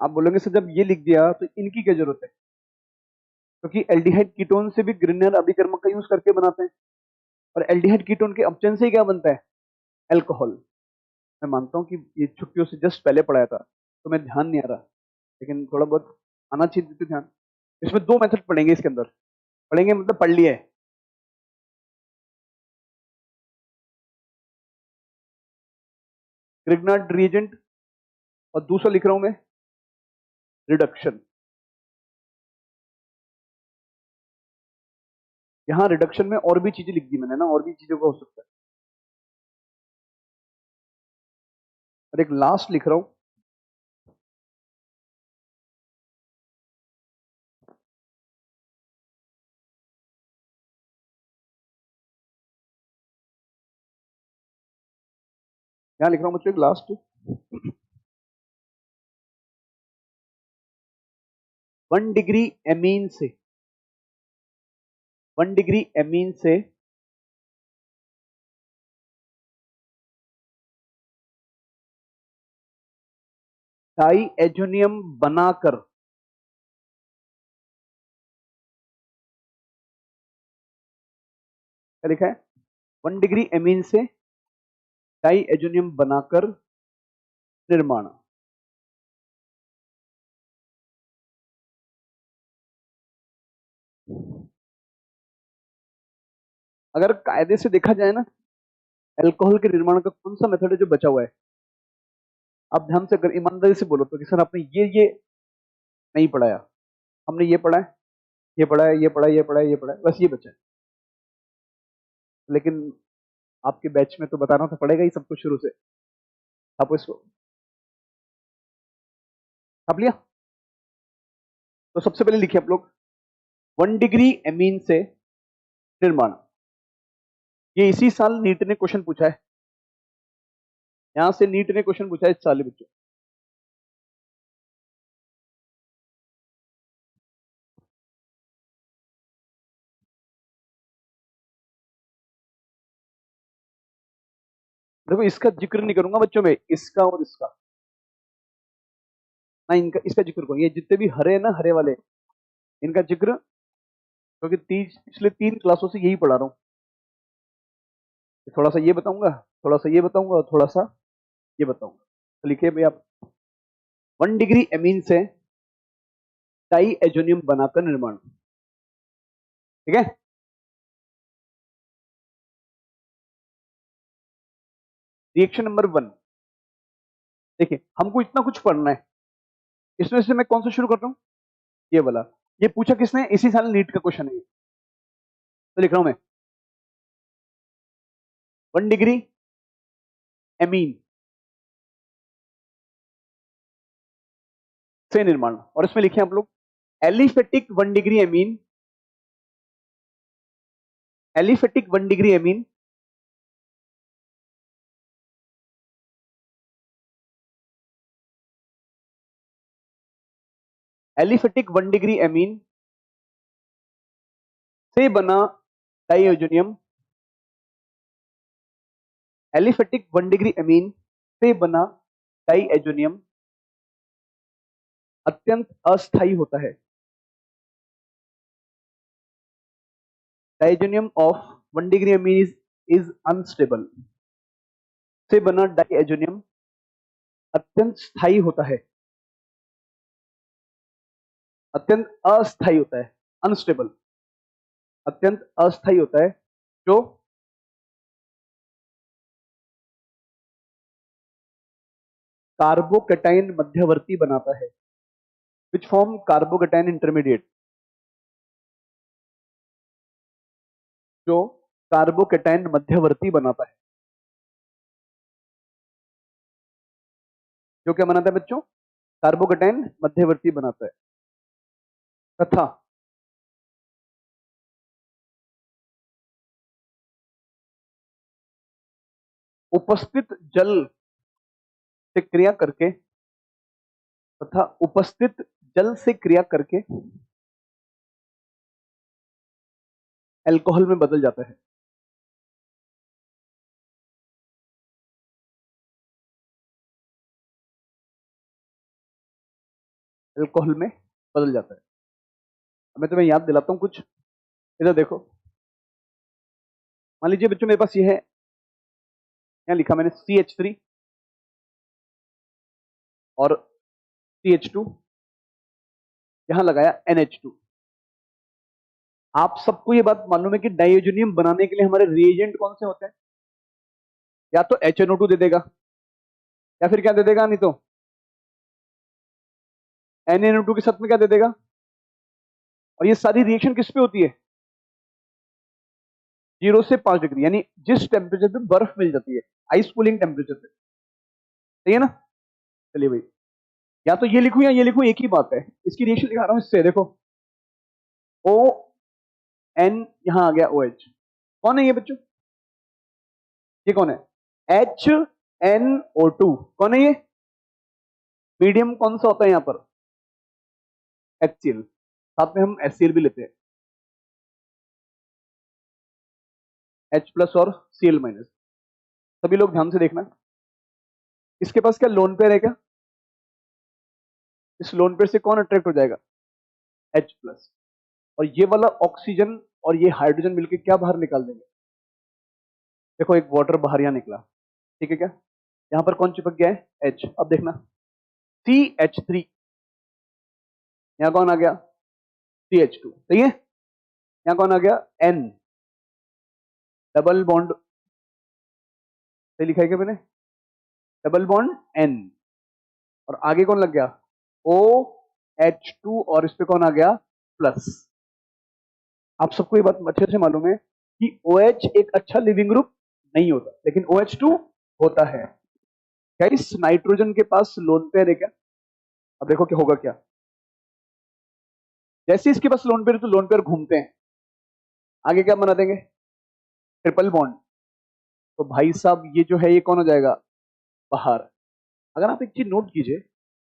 आप बोलेंगे सर जब ये लिख दिया तो इनकी क्या जरूरत है? क्योंकि एल्डिहाइड कीटोन से भी ग्रिनर अभिकर्मक का यूज करके बनाते हैं, और एल्डिहाइड कीटोन के अपचन से ही क्या बनता है? एल्कोहल। मैं मानता हूँ कि ये छुट्टियों से जस्ट पहले पढ़ाया था, तो मैं ध्यान नहीं आ रहा, लेकिन थोड़ा बहुत आना चाहिए तो ध्यान। इसमें 2 मेथड पढ़ेंगे इसके अंदर, पढ़ेंगे मतलब पढ़ लिए है। ग्रिग्नार्ड रिएजेंट, और दूसरा लिख रहा हूं मैं, रिडक्शन। यहाँ रिडक्शन में और भी चीजें लिख दी मैंने ना, और भी चीजों का हो सकता है। और एक लास्ट लिख रहा हूं, यहाँ लिख रहा हूं मुझे एक लास्ट, 1 डिग्री एमीन से, 1 डिग्री एमीन से डाई एजोनियम बनाकर क्या लिखा है? 1 डिग्री एमीन से डाई एजोनियम बनाकर निर्माण। अगर कायदे से देखा जाए ना, अल्कोहल के निर्माण का कौन सा मेथड है जो बचा हुआ है? आप ध्यान से अगर ईमानदारी से बोलो तो कि सर आपने ये नहीं पढ़ाया, हमने ये पढ़ा है, ये पढ़ा है, ये पढ़ा है, ये पढ़ा है, ये पढ़ा है, बस ये बचा है। लेकिन आपके बैच में तो बताना तो पड़ेगा ही सब कुछ शुरू से। आप इसको आप लिया तो सबसे पहले लिखिए आप लोग 1 डिग्री एमीन से निर्माण। ये इसी साल नीट ने क्वेश्चन पूछा है, यहां से नीट ने क्वेश्चन पूछा है इस साल बच्चों। देखो इसका जिक्र नहीं करूंगा बच्चों में, इसका और इसका ना, इनका इसका जिक्र करूंगा। ये जितने भी हरे ना, हरे वाले, इनका जिक्र, क्योंकि पिछले 3 क्लासों से यही पढ़ा रहा हूं। थोड़ा सा ये बताऊंगा, थोड़ा सा ये बताऊंगा और थोड़ा सा ये बताऊंगा। तो लिखिए भाई आप 1 डिग्री एमीन से डाई एजोनियम बनाकर निर्माण। ठीक है, रिएक्शन नंबर 1। देखिए हमको इतना कुछ पढ़ना है, इसमें से मैं कौन सा शुरू कर रहा हूं? ये वाला। ये पूछा किसने? इसी साल नीट का क्वेश्चन है ये। तो लिख रहा हूं मैं 1 डिग्री एमीन से निर्माण, और इसमें लिखे आप लोग aliphatic 1 degree amine, aliphatic 1 degree amine aliphatic 1 degree amine से बना डाइओजोनियम, एलिफेटिक 1 डिग्री एमीन से बना डाइएजोनियम अत्यंत अस्थायी होता है। Diazonium of 1 degree amine is unstable. से बना डाइएजोनियम अत्यंत स्थायी होता है, अत्यंत अस्थायी होता है, अनस्टेबल, अत्यंत अस्थायी होता है, जो कार्बोकेटाइन मध्यवर्ती बनाता है, विच फॉर्म कार्बोकेटाइन इंटरमीडिएट, जो कार्बोकेटाइन मध्यवर्ती बनाता है। जो क्या बनाता है बच्चों? कार्बोकेटाइन मध्यवर्ती बनाता है, तथा उपस्थित जल से क्रिया करके, तथा उपस्थित जल से क्रिया करके अल्कोहल में बदल जाता है। अल्कोहल में बदल जाता है। अब मैं तुम्हें याद दिलाता हूं कुछ, इधर देखो। मान लीजिए बच्चों मेरे पास ये है, यहाँ लिखा मैंने CH3 और CH2, यहां लगाया NH2। आप सबको ये बात मालूम है कि डाइओजोनियम बनाने के लिए हमारे रिएजेंट कौन से होते हैं? या तो HNO2 दे देगा, या फिर क्या दे देगा? नहीं तो NaNO2 के साथ में क्या दे देगा? और ये सारी रिएक्शन किस पे होती है? 0 से 5 डिग्री, यानी जिस टेम्परेचर पे बर्फ मिल जाती है, आइस कूलिंग टेम्परेचर पे। सही है ना? चलिए भाई, या तो ये लिखूं या ये लिखूं, एक ही बात है। इसकी रिएक्शन दिखा रहा हूं इससे, देखो O N, यहां आ गया OH। कौन है ये बच्चों? ये कौन है? HNO2। कौन है ये? मीडियम कौन सा होता है यहां पर? HCl। साथ में हम HCl भी लेते हैं, H+ और Cl-। सभी लोग ध्यान से देखना, इसके पास क्या लोन पेयर है क्या? इस लोन पेयर से कौन अट्रैक्ट हो जाएगा? H+। और ये वाला ऑक्सीजन और ये हाइड्रोजन मिलकर क्या बाहर निकाल देंगे? देखो एक वाटर बाहर यहाँ निकला, ठीक है क्या? यहां पर कौन चिपक गया है? H। अब देखना CH3, यहाँ कौन आ गया? CH2, सही है। यहाँ कौन आ गया? N, डबल बॉन्ड, सही लिखा है क्या मैंने? डबल बॉन्ड N, और आगे कौन लग गया? OH2, और इस पे कौन आ गया? प्लस। आप सबको ये बात अच्छे से मालूम है कि OH एक अच्छा लिविंग ग्रुप नहीं होता, लेकिन OH2 होता है। क्या इस नाइट्रोजन के पास लोन पेयर है क्या? अब देखो क्या होगा। क्या जैसे इसके पास लोन पेयर, तो लोन पेयर घूमते हैं, आगे क्या बना देंगे? Triple bond. तो भाई साहब ये जो है ये कौन हो जाएगा? बाहर। अगर आप एक चीज नोट कीजिए,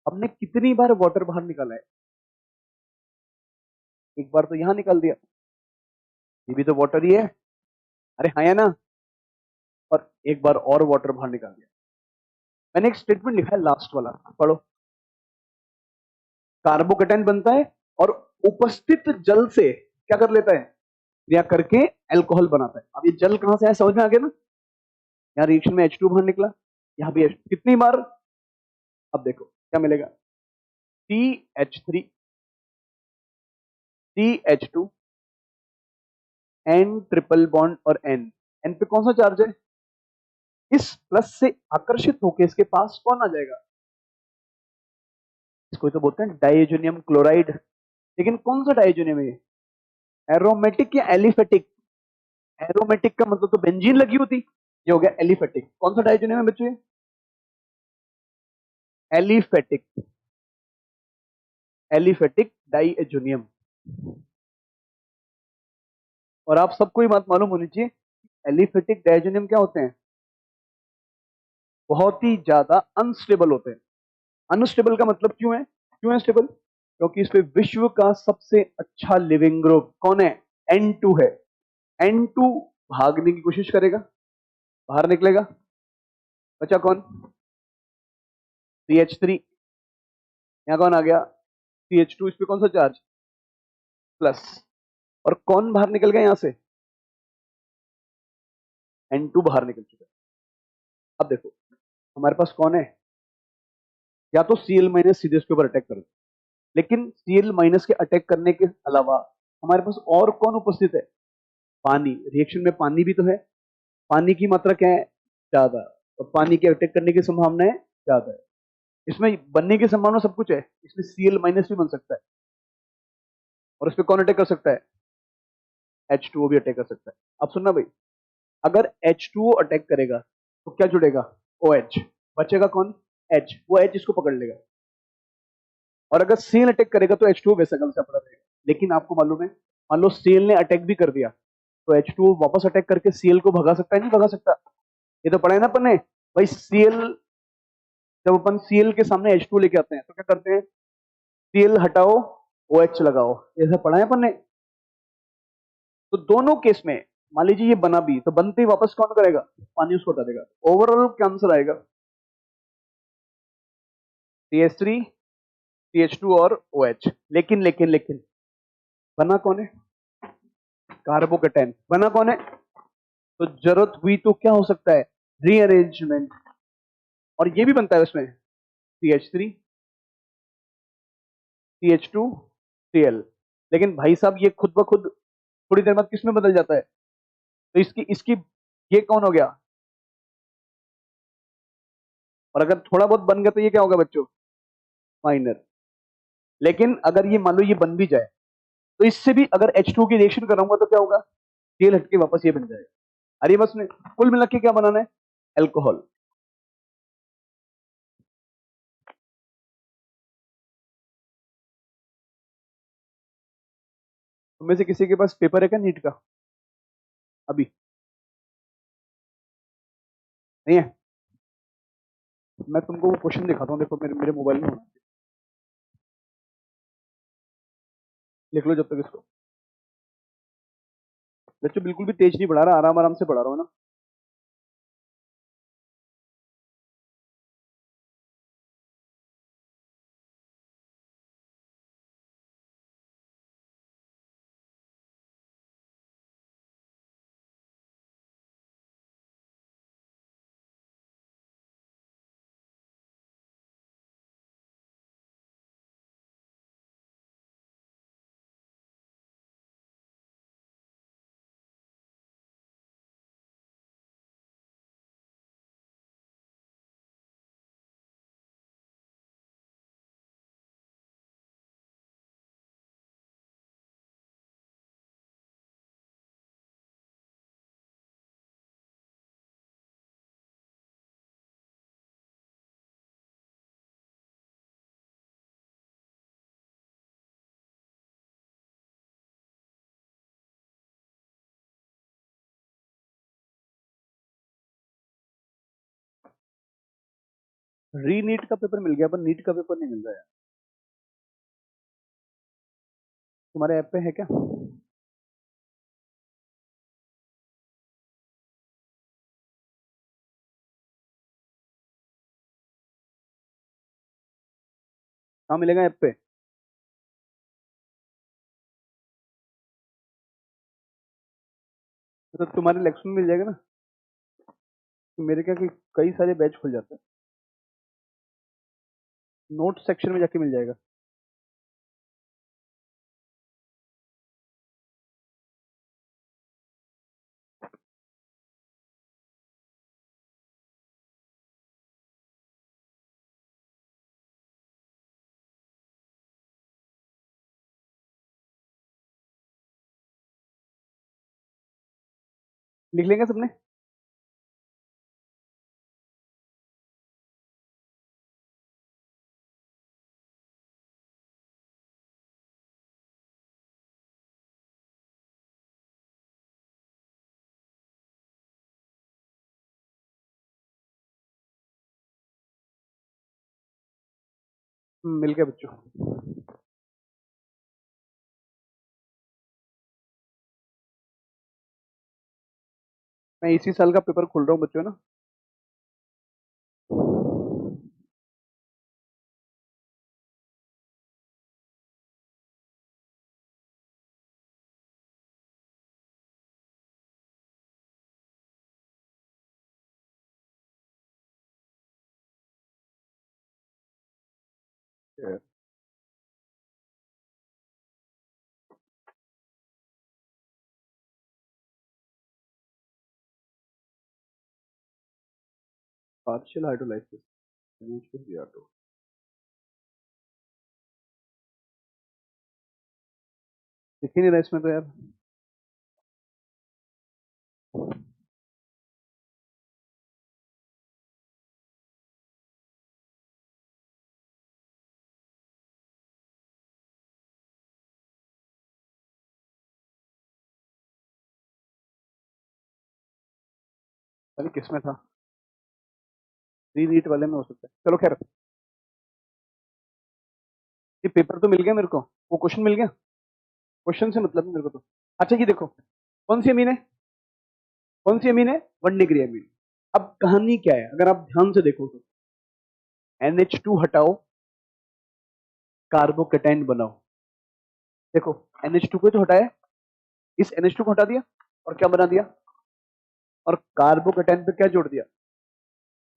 हमने कितनी बार वाटर बाहर निकाला है? एक बार तो यहां निकाल दिया, ये भी तो वाटर ही है, अरे हाँ या ना? और एक बार और वाटर बाहर निकाल दिया। मैंने एक स्टेटमेंट लिखा है लास्ट वाला, पढ़ो। कार्बोकेटाइन बनता है और उपस्थित जल से क्या कर लेता है? क्रिया करके अल्कोहल बनाता है। अब ये जल कहां से है, समझ में आ गया ना? यहाँ रिएक्शन में H2 बाहर निकला, यहाँ भी H2 कितनी बार? अब देखो क्या मिलेगा? CH3, CH2, N triple bond और N। N पे कौन सा चार्ज है? इस प्लस से आकर्षित होकर इसके पास कौन आ जाएगा? इसको तो बोलते हैं डाइजोनियम क्लोराइड। लेकिन कौन सा डाइजोनियम है ये? एरोमेटिक या एलिफेटिक? एरोमेटिक का मतलब तो बेंजीन लगी होती, ये हो गया एलिफेटिक। कौन सा डाइजोनियम है बच्चों? Aliphatic, aliphatic diazonium. और आप सबको ये बात मालूम होनी चाहिए, एलिफेटिक डाइजोनियम क्या होते हैं? बहुत ही ज्यादा अनस्टेबल होते हैं। अनस्टेबल का मतलब क्यों है? क्यों है स्टेबल? क्योंकि इस पे विश्व का सबसे अच्छा लिविंग ग्रुप कौन है? N2 है। N2 भागने की कोशिश करेगा, बाहर निकलेगा, बचा कौन? CH3। यहाँ कौन आ गया? CH2, इस पे कौन सा चार्ज? प्लस। और कौन बाहर निकल गया यहां से? N2 बाहर निकल चुका है। अब देखो हमारे पास कौन है? या तो Cl- सीधे उसके ऊपर अटैक कर दो, लेकिन Cl- के अटैक करने के अलावा हमारे पास और कौन उपस्थित है? पानी। रिएक्शन में पानी भी तो है, पानी की मात्रा क्या है? ज्यादा। तो पानी के अटैक करने की संभावना है ज्यादा है। इसमें बनने की संभावना सब कुछ है, इसमें Cl- भी बन सकता है, और उस पर कौन अटैक कर सकता है? H2O भी अटैक कर सकता है। अब सुनना भाई, अगर H2O अटैक करेगा तो क्या जुड़ेगा? OH। बचेगा कौन? H। वो H इसको पकड़ लेगा। और अगर Cl अटैक करेगा तो H2O वेसिकल से अपना रहेगा। लेकिन आपको मालूम है, मान लो Cl ने अटैक भी कर दिया, तो H2O वापस अटैक करके Cl को भगा सकता है? नहीं भगा सकता। ये तो पढ़ा है ना अपन ने भाई। Cl, जब अपन Cl के सामने H2O लेके आते हैं तो क्या करते हैं? Cl हटाओ, OH लगाओ, ऐसा पढ़ा है अपन ने। तो दोनों केस में मान लीजिए ये बना भी, तो बनते ही वापस कौन करेगा? पानी उसको हटा देगा। ओवरऑल क्या आंसर आएगा? CH3, CH2 और OH। लेकिन लेकिन लेकिन बना कौन है? कार्बोकेटाइन। बना कौन है? तो जरूरत हुई तो क्या हो सकता है? रीअरेंजमेंट। और ये भी बनता है उसमें CH3, CH2, Cl। लेकिन भाई साहब ये खुद ब खुद थोड़ी देर बाद किसमें बदल जाता है? तो इसकी इसकी ये कौन हो गया? और अगर थोड़ा बहुत बन गया तो ये क्या होगा बच्चों? माइनर। लेकिन अगर ये मान लो ये बन भी जाए, तो इससे भी अगर H2 की रिएक्शन कराऊंगा तो क्या होगा? Cl हटके वापस ये बन जाएगा। अरे बस में कुल मिला के क्या बनाना है? अल्कोहल। तुम में से किसी के पास पेपर है क्या नीट का? अभी नहीं है? मैं तुमको वो क्वेश्चन दिखाता हूँ, देखो मेरे मेरे मोबाइल में होना चाहिए। लिख लो जब तक इसको। बच्चों बिल्कुल भी तेज नहीं पढ़ा रहा, आराम आराम से पढ़ा रहा हूँ ना। री नीट का पेपर मिल गया पर नीट का पेपर नहीं मिल रहा है। तुम्हारे ऐप पे है क्या? कहाँ मिलेगा ऐप पे? तो तुम्हारे इलेक्शन में मिल जाएगा ना। तो मेरे क्या कि कई सारे बैच खुल जाते हैं। नोट सेक्शन में जाके मिल जाएगा। लिख लेंगे सबने। मिल गया बच्चों। मैं इसी साल का पेपर खोल रहा हूँ बच्चों ना। Partial hydrolysis. दिख ही नहीं रहा इसमें तो यार। अरे किसमें था? री नीट वाले में हो सकता है, चलो खैर। ये पेपर तो मिल गया मेरे को। वो क्वेश्चन मिल गया। क्वेश्चन से मतलब है मेरे को तो। अच्छा ये देखो, कौन सी अमीन है? कौन सी अमीन है? 1 डिग्री अमीन। अब कहानी क्या है अगर आप ध्यान से देखो तो, NH2 हटाओ, कार्बोकेटाइन बनाओ। देखो, NH2 को तो हटाया, इस NH2 को हटा दिया और क्या बना दिया, और कार्बोकेटाइन पे क्या जोड़ दिया।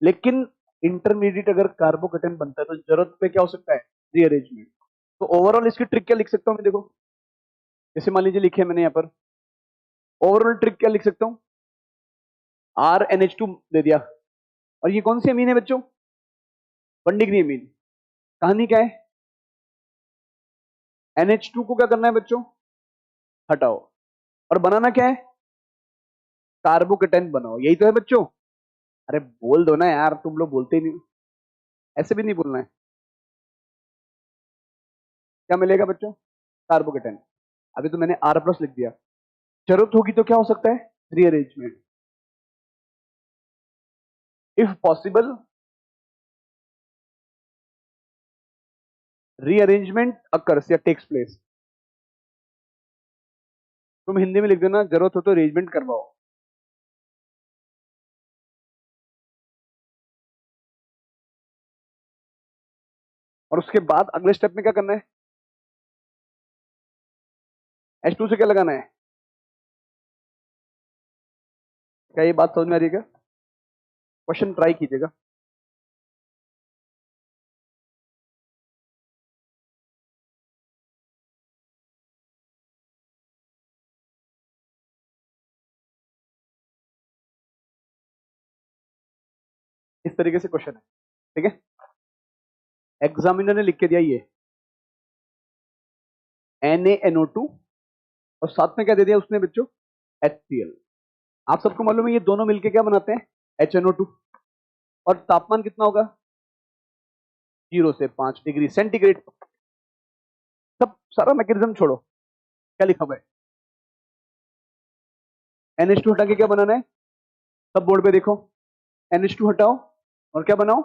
लेकिन इंटरमीडिएट अगर कार्बोकेटाइन बनता है तो जरूरत पे क्या हो सकता है, रीअरेंजमेंट। तो ओवरऑल इसकी ट्रिक क्या लिख सकता हूं मैं, देखो जैसे मान लीजिए लिखे मैंने यहाँ पर, ओवरऑल ट्रिक क्या लिख सकता हूं, RNH2 दे दिया। और ये कौन सी अमीन है बच्चों? 1 डिग्री अमीन। कहानी क्या है, NH2 को क्या करना है बच्चों, हटाओ, और बनाना क्या है, कार्बोकेटाइन बनाओ, यही तो है बच्चों। अरे बोल दो ना यार, तुम लोग बोलते ही नहीं। ऐसे भी नहीं बोलना है। क्या मिलेगा बच्चों, कार्बोकेटाइन। अभी तो मैंने R प्लस लिख दिया। जरूरत होगी तो क्या हो सकता है, rearrangement. If possible, rearrangement occurs या टेक्स प्लेस। तुम हिंदी में लिख देना, जरूरत हो तो अरेंजमेंट करवाओ। और उसके बाद अगले स्टेप में क्या करना है, H2 से क्या लगाना है। क्या ये बात समझ में आ रही है क्या? क्वेश्चन ट्राई कीजिएगा। इस तरीके से क्वेश्चन है, ठीक है। एग्जामिनर ने लिख के दिया ये NaNO2, और साथ में क्या दे दिया उसने बच्चों, HCl। आप सबको मालूम है ये दोनों मिलके क्या बनाते हैं, HNO2। और तापमान कितना होगा, 0 से 5 डिग्री सेंटीग्रेड। सब सारा मैकेनिज्म छोड़ो, क्या लिखा हुआ है, NH2 हटा के क्या बनाना है, सब बोर्ड पे देखो, NH2 हटाओ और क्या बनाओ,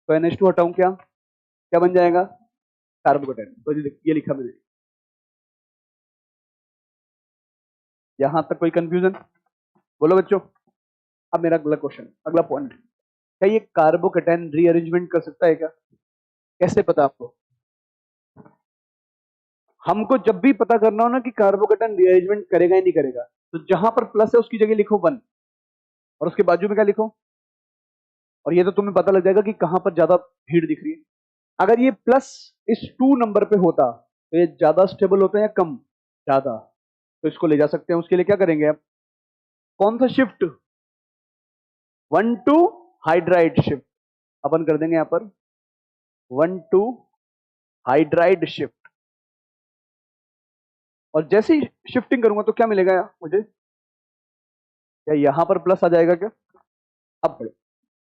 तो NH2 हटाऊं क्या, क्या बन जाएगा, कार्बोकेटाइन। तो ये लिखा मैंने। यहां तक कोई कंफ्यूजन, बोलो बच्चों। अब मेरा अगला क्वेश्चन, अगला पॉइंट, क्या ये कार्बोकेटाइन रीअरेंजमेंट कर सकता है क्या? कैसे पता आपको? हमको जब भी पता करना हो ना कि कार्बोकेटाइन रीअरेंजमेंट करेगा या नहीं करेगा, तो जहां पर प्लस है उसकी जगह लिखो 1, और उसके बाजू में क्या लिखो, और ये तो तुम्हें पता लग जाएगा कि कहां पर ज्यादा भीड़ दिख रही है। अगर ये प्लस इस 2 नंबर पे होता तो ये ज्यादा स्टेबल होता है या कम, ज्यादा, तो इसको ले जा सकते हैं। उसके लिए क्या करेंगे आप, कौन सा शिफ्ट, 1 टू हाइड्राइड शिफ्ट, अपन कर देंगे यहां पर 1 टू हाइड्राइड शिफ्ट। और जैसे ही शिफ्टिंग करूंगा तो क्या मिलेगा मुझे, क्या यहां पर प्लस आ जाएगा क्या? अब पढ़ो,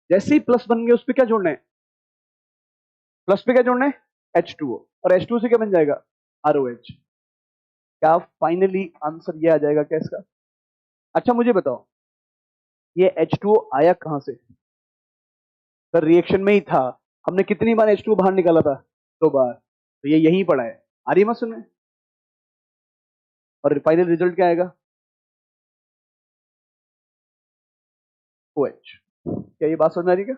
जैसे ही प्लस बन गया उस पर क्या जोड़ना है, प्लस पे क्या जोड़ना है, H2O, और H2O से क्या बन जाएगा, ROH। क्या फाइनली आंसर ये आ जाएगा क्या इसका? अच्छा मुझे बताओ, ये H2O आया कहां से? सर रिएक्शन में ही था। हमने कितनी बार H2O बाहर निकाला था, 2 बार, तो ये यहीं पड़ा है। आ रही मत सुनने, और फाइनल रिजल्ट क्या आएगा, OH। क्या ये बात समझ में आ रही है क्या?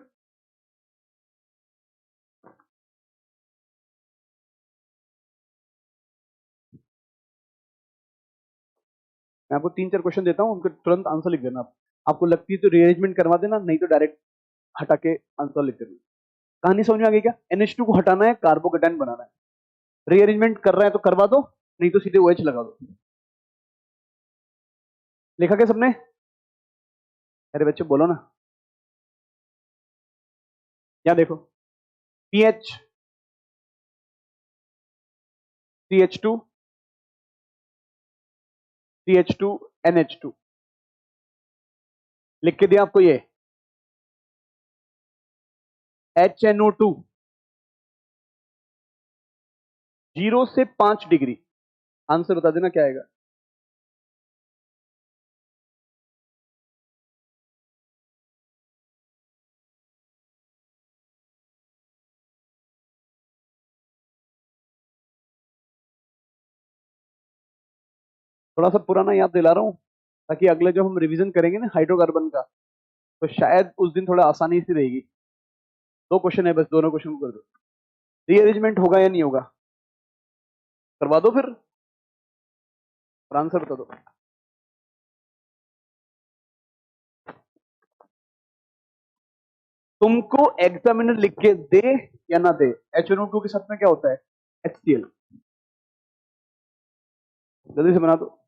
मैं आपको 3-4 क्वेश्चन देता हूँ, उनके तुरंत आंसर लिख देना। आपको लगती है तो रीअरेंजमेंट करवा देना, नहीं तो डायरेक्ट हटा के आंसर लिख देना। कहानी समझ में आ गई क्या? NH2 को हटाना है, कार्बोकेटाइन बनाना है। रीअरेंजमेंट कर रहा है तो करवा दो, नहीं तो सीधे OH लगा दो। लिखा क्या सबने? अरे बच्चों बोलो ना। यहाँ देखो, PH, CH2, CH2, NH2, लिख के दिया आपको ये, HNO2, 0 से 5 डिग्री। आंसर बता देना क्या आएगा। थोड़ा सा पुराना याद दिला रहा हूं, ताकि अगले जब हम रिवीजन करेंगे ना हाइड्रोकार्बन का, तो शायद उस दिन थोड़ा आसानी से रहेगी। 2 क्वेश्चन है बस, दोनों क्वेश्चन को कर दो। रीअरेंजमेंट होगा या नहीं होगा, करवा दो फिर, और आंसर बता दो। तुमको एग्जामिनर लिख के दे या ना दे, HNO2 के साथ में क्या होता है, HCl। जल्दी से बना दो।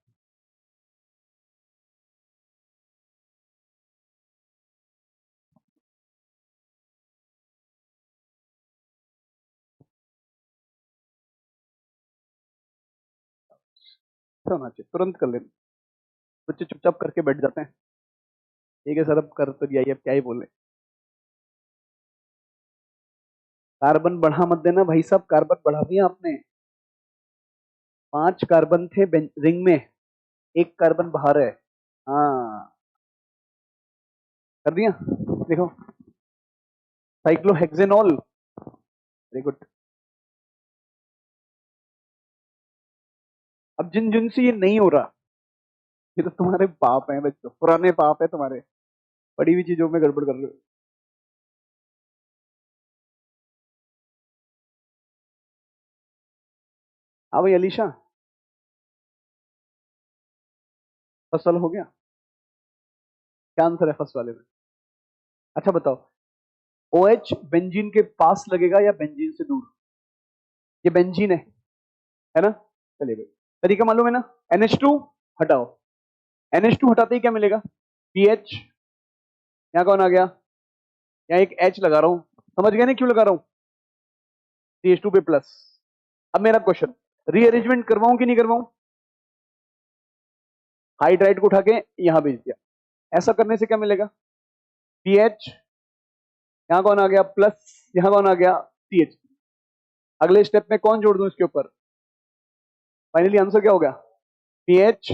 ऐसा होना चाहिए, तुरंत कर लेना। बच्चे चुपचाप करके बैठ जाते हैं। ठीक है सर, अब कर तो दिया, अब क्या ही बोले। कार्बन बढ़ा मत देना भाई साहब, कार्बन बढ़ा दिया आपने। 5 कार्बन थे रिंग में, 1 कार्बन बाहर है। हाँ, कर दिया। देखो, साइक्लोहेक्सेनॉल, वेरी गुड। अब जिन जिन से ये नहीं हो रहा, ये तो तुम्हारे पाप हैं बच्चों, पुराने पाप है तुम्हारे, बड़ी हुई चीजों में गड़बड़ कर रहे हो। हाँ भाई अलीशा, फसल हो गया, क्या आंसर है फर्स्ट वाले में? अच्छा बताओ, OH बेंजीन के पास लगेगा या बेंजीन से दूर? ये बेंजीन है ना? चलिए भाई, तरीका मालूम है ना। NH2 हटाओ, NH2 हटाते ही क्या मिलेगा, PH। यहाँ कौन आ गया, यहाँ एक H लगा रहा हूं, समझ गया नहीं क्यों लगा रहा हूं, CH2 पे प्लस। अब मेरा क्वेश्चन, रीअरेंजमेंट करवाऊं कि नहीं करवाऊं? हाइड्राइड को उठा के यहां भेज दिया, ऐसा करने से क्या मिलेगा, PH, यहाँ कौन आ गया प्लस, यहाँ कौन आ गया CH। अगले स्टेप में कौन जोड़ दूं इसके ऊपर, फाइनली आंसर क्या होगा, PH,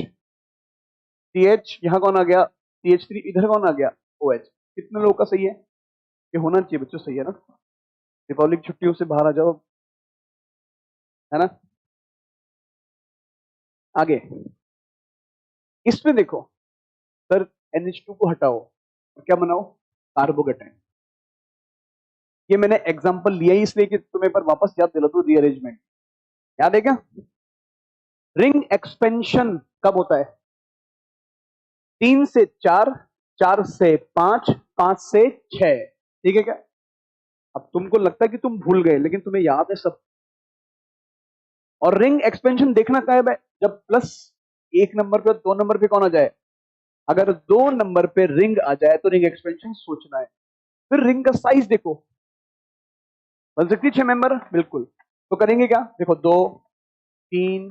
CH, यहाँ कौन आ गया CH3, इधर कौन आ गया OH। कितने लोगों का सही है, ये होना चाहिए बच्चों, सही है ना? दीपावली की छुट्टियों से बाहर आ जाओ, है ना। आगे इसमें देखो सर, NH2 को हटाओ और क्या बनाओ, कार्बोकेटाइन। ये मैंने एग्जांपल लिया ही इसलिए कि तुम्हें पर वापस याद दिला दूं, रीअरेंजमेंट याद है क्या। रिंग एक्सपेंशन कब होता है, 3 से 4, 4 से 5, 5 से 6, ठीक है क्या। अब तुमको लगता है कि तुम भूल गए, लेकिन तुम्हें याद है सब। और रिंग एक्सपेंशन देखना क्या है, जब प्लस 1 नंबर पे 2 नंबर पे कौन आ जाए, अगर 2 नंबर पे रिंग आ जाए तो रिंग एक्सपेंशन सोचना है। फिर रिंग का साइज देखो, बन सकती है 6 मेंबर, बिल्कुल। तो करेंगे क्या, देखो 2, 3,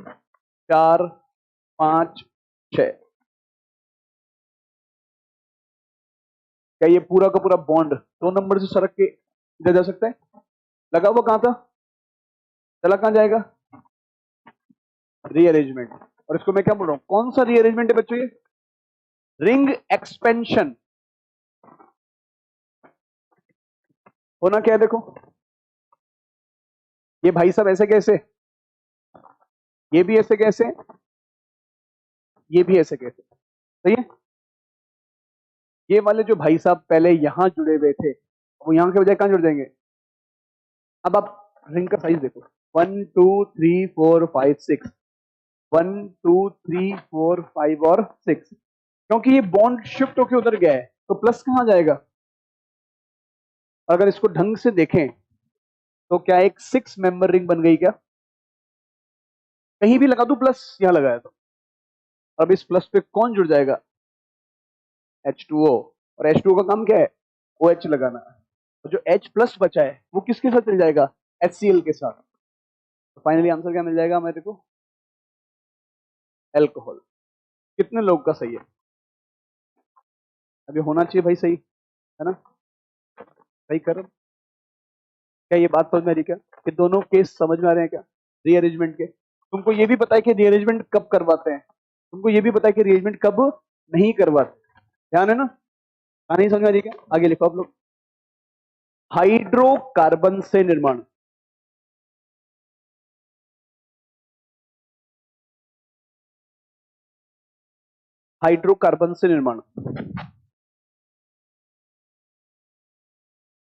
4, 5, 6। क्या ये पूरा का पूरा बॉन्ड 2 नंबर से सरक के इधर जा सकता है, लगा हुआ कहां था, चला कहां जाएगा, रीअरेंजमेंट। और इसको मैं क्या बोल रहा हूं, कौन सा रीअरेंजमेंट है बच्चों, ये रिंग एक्सपेंशन। होना क्या है देखो, ये भाई साहब ऐसे कैसे, ये भी ऐसे कैसे, ये भी ऐसे कैसे, सही है। ये वाले जो भाई साहब पहले यहां जुड़े हुए थे, वो यहां के बजाय कहां जुड़ जाएंगे। अब आप रिंग का साइज देखो, 1 2 3 4 5 6, 1 2 3 4 5 और 6। क्योंकि ये बॉन्ड शिफ्ट होके उधर गया है तो प्लस कहां जाएगा। अगर इसको ढंग से देखें तो क्या एक 6 मेंबर रिंग बन गई क्या, कहीं भी लगा दू प्लस, यहां लगाया तो। अब इस प्लस पे कौन जुड़ जाएगा, H2O। और H2O का काम क्या है, OH लगाना। तो जो H प्लस बचा है वो किसके साथ चल जाएगा, HCl के साथ। तो फाइनली आंसर क्या मिल जाएगा मेरे को, एल्कोहल। कितने लोग का सही है, अभी होना चाहिए भाई सही, है ना। सही कर, क्या ये बात समझ में आ रही क्या, कि दोनों केस समझ में आ रहे हैं क्या, रीअरेंजमेंट के। तुमको ये भी पता है कि रीअरेंजमेंट कब करवाते हैं, तुमको ये भी पता है कि रीअरेंजमेंट कब नहीं करवाते, ध्यान है ना। नहीं समझ में आ रही क्या, आगे लिखो आप लोग। हाइड्रोकार्बन से निर्माण, हाइड्रोकार्बन से निर्माण।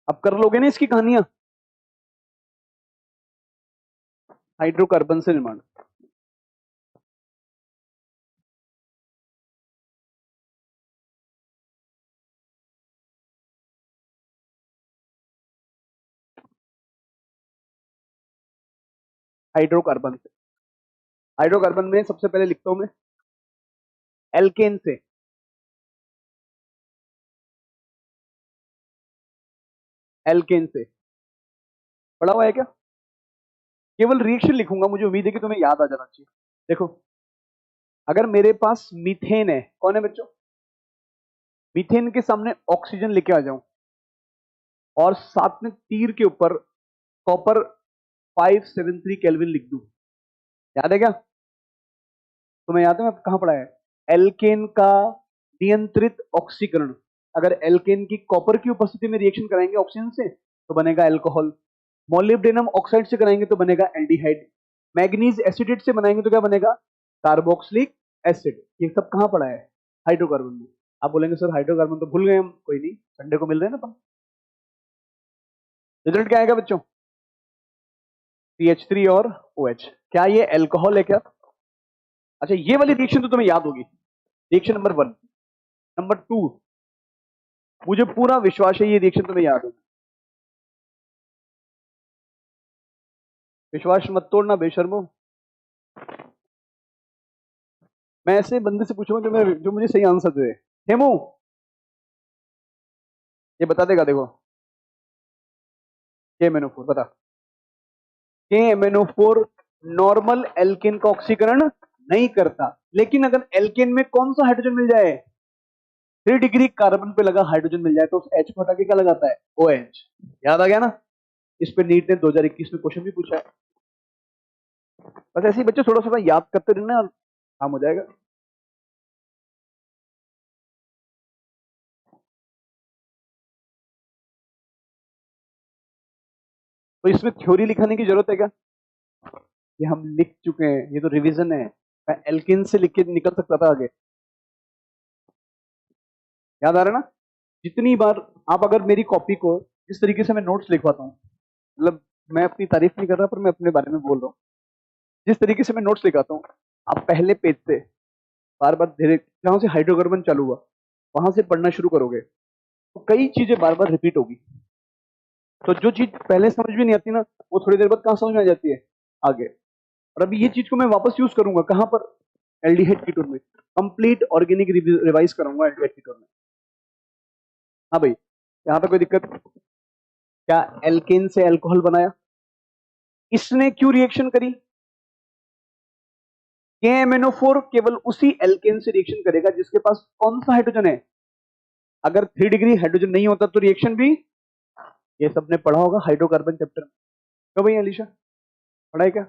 अब कर लोगे ना इसकी कहानियां, हाइड्रोकार्बन से निर्माण। हाइड्रोकार्बन से, हाइड्रोकार्बन में सबसे पहले लिखता हूं मैं एल्केन से, एल्केन से पढ़ा हुआ है क्या, केवल रिएक्शन लिखूंगा, मुझे उम्मीद है कि तुम्हें याद आ जाना चाहिए। देखो अगर मेरे पास मीथेन है, कौन है बच्चों, मीथेन के सामने ऑक्सीजन लेके आ जाऊं और साथ में तीर के ऊपर कॉपर 573 केल्विन लिख दूं, याद है क्या, तुम्हें याद है मैं कहां पढ़ा है, एल्केन का नियंत्रित ऑक्सीकरण। अगर एल्केन की कॉपर की उपस्थिति में रिएक्शन कराएंगे ऑक्सीजन से तो बनेगा अल्कोहल, मोलिब्डेनम ऑक्साइड से कराएंगे तो बनेगा एल्डिहाइड, मैग्नीज एसिडेट से बनाएंगे तो क्या बनेगा, कार्बोक्सिलिक एसिड। ये सब कहां पड़ा है, हाइड्रोकार्बन में। आप बोलेंगे सर हाइड्रोकार्बन तो भूल गए हम, कोई नहीं, संडे को मिल रहे हैं ना। रिजल्ट क्या आएगा बच्चों, CH3 और OH। क्या ये एल्कोहल है क्या, अच्छा ये वाली रिएक्शन तो तुम्हें याद होगी, रिएक्शन नंबर 1। नंबर 2, मुझे पूरा विश्वास है ये रिएक्शन तुम्हें याद होगी। विश्वास मत तोड़ना बेशर्मो, मैं ऐसे बंदे से पूछूंगा जो मुझे सही आंसर दे। हेमू ये बता देगा, देखो KMnO4 बता, KMnO4 नॉर्मल एल्केन का ऑक्सीकरण नहीं करता, लेकिन अगर एल्केन में कौन सा हाइड्रोजन मिल जाए, 3 डिग्री कार्बन पे लगा हाइड्रोजन मिल जाए तो उस H को हटा के क्या लगाता है, OH। याद आ गया ना, इस पे नीट ने 2021 में क्वेश्चन भी पूछा है। बस ऐसे ही बच्चे थोड़ा थोड़ा याद करते रहना और काम हो जाएगा। तो इसमें थ्योरी लिखाने की जरूरत है क्या? ये हम लिख चुके हैं, ये तो रिवीजन है। मैं एल्किन से लिख के निकल सकता था आगे। याद आ रहा है ना? जितनी बार आप अगर मेरी कॉपी को, जिस तरीके से मैं नोट्स लिखवाता हूँ, मतलब मैं अपनी तारीफ नहीं कर रहा, पर मैं अपने बारे में बोल रहा हूँ। जिस तरीके से मैं नोट्स लिखाता हूँ, आप पहले पेज से बार बार धीरे, जहां से हाइड्रोकार्बन चालू हुआ वहां से पढ़ना शुरू करोगे तो कई चीजें बार बार रिपीट होगी। तो जो चीज पहले समझ में नहीं आती ना, वो थोड़ी देर बाद कहाँ समझ में आ जाती है? आगे। और अभी ये चीज को मैं वापस यूज करूंगा कहां पर? एल्डिहाइड कीटोन में। कंप्लीट ऑर्गेनिक रिवाइज करूंगा एल्डिहाइड कीटोन में। हाँ भाई, यहाँ पे कोई दिक्कत? क्या एल्केन से अल्कोहल बनाया? इसने क्यों रिएक्शन करी? KMnO4 केवल उसी एल्केन से रिएक्शन करेगा जिसके पास कौन सा हाइड्रोजन है। अगर 3 डिग्री हाइड्रोजन नहीं होता तो रिएक्शन भी, ये सबने पढ़ा होगा हाइड्रोकार्बन चैप्टर में। क्यों भाई अलीशा, पढ़ाई क्या?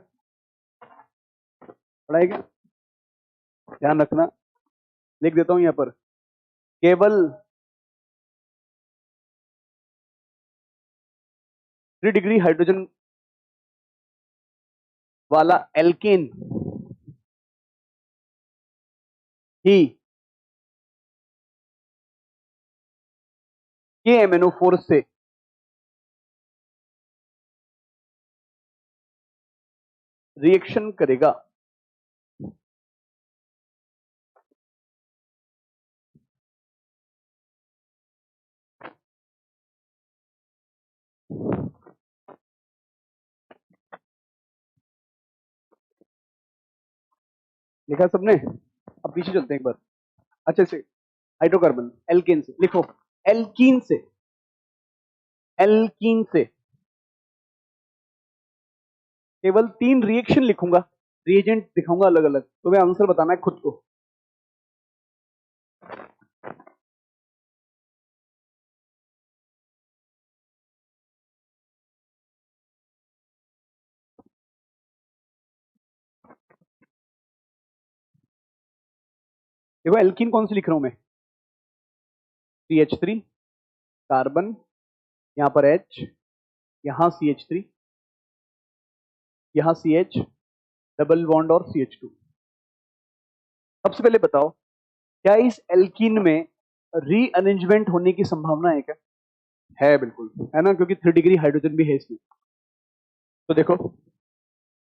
पढ़ाई क्या? ध्यान रखना, लिख देता हूं यहां पर। केवल 3 डिग्री हाइड्रोजन वाला एल्केन ही KMnO4 से रिएक्शन करेगा। लिखा सबने? अब पीछे चलते हैं एक बार अच्छे से। हाइड्रोकार्बन एल्केन से लिखो, एल्कीन से, एल्कीन से केवल 3 रिएक्शन लिखूंगा, रिएजेंट दिखाऊंगा अलग अलग, तुम्हें आंसर बताना है खुद को। देखो एल्कीन कौन सी लिख रहा हूं मैं? CH3 कार्बन, यहां पर H, यहां CH3, यहां CH, डबल बॉन्ड और CH2। सबसे पहले बताओ, क्या इस एल्कीन में रीअरेंजमेंट होने की संभावना है क्या? है बिल्कुल, है ना, क्योंकि 3 डिग्री हाइड्रोजन भी है इसमें। तो देखो,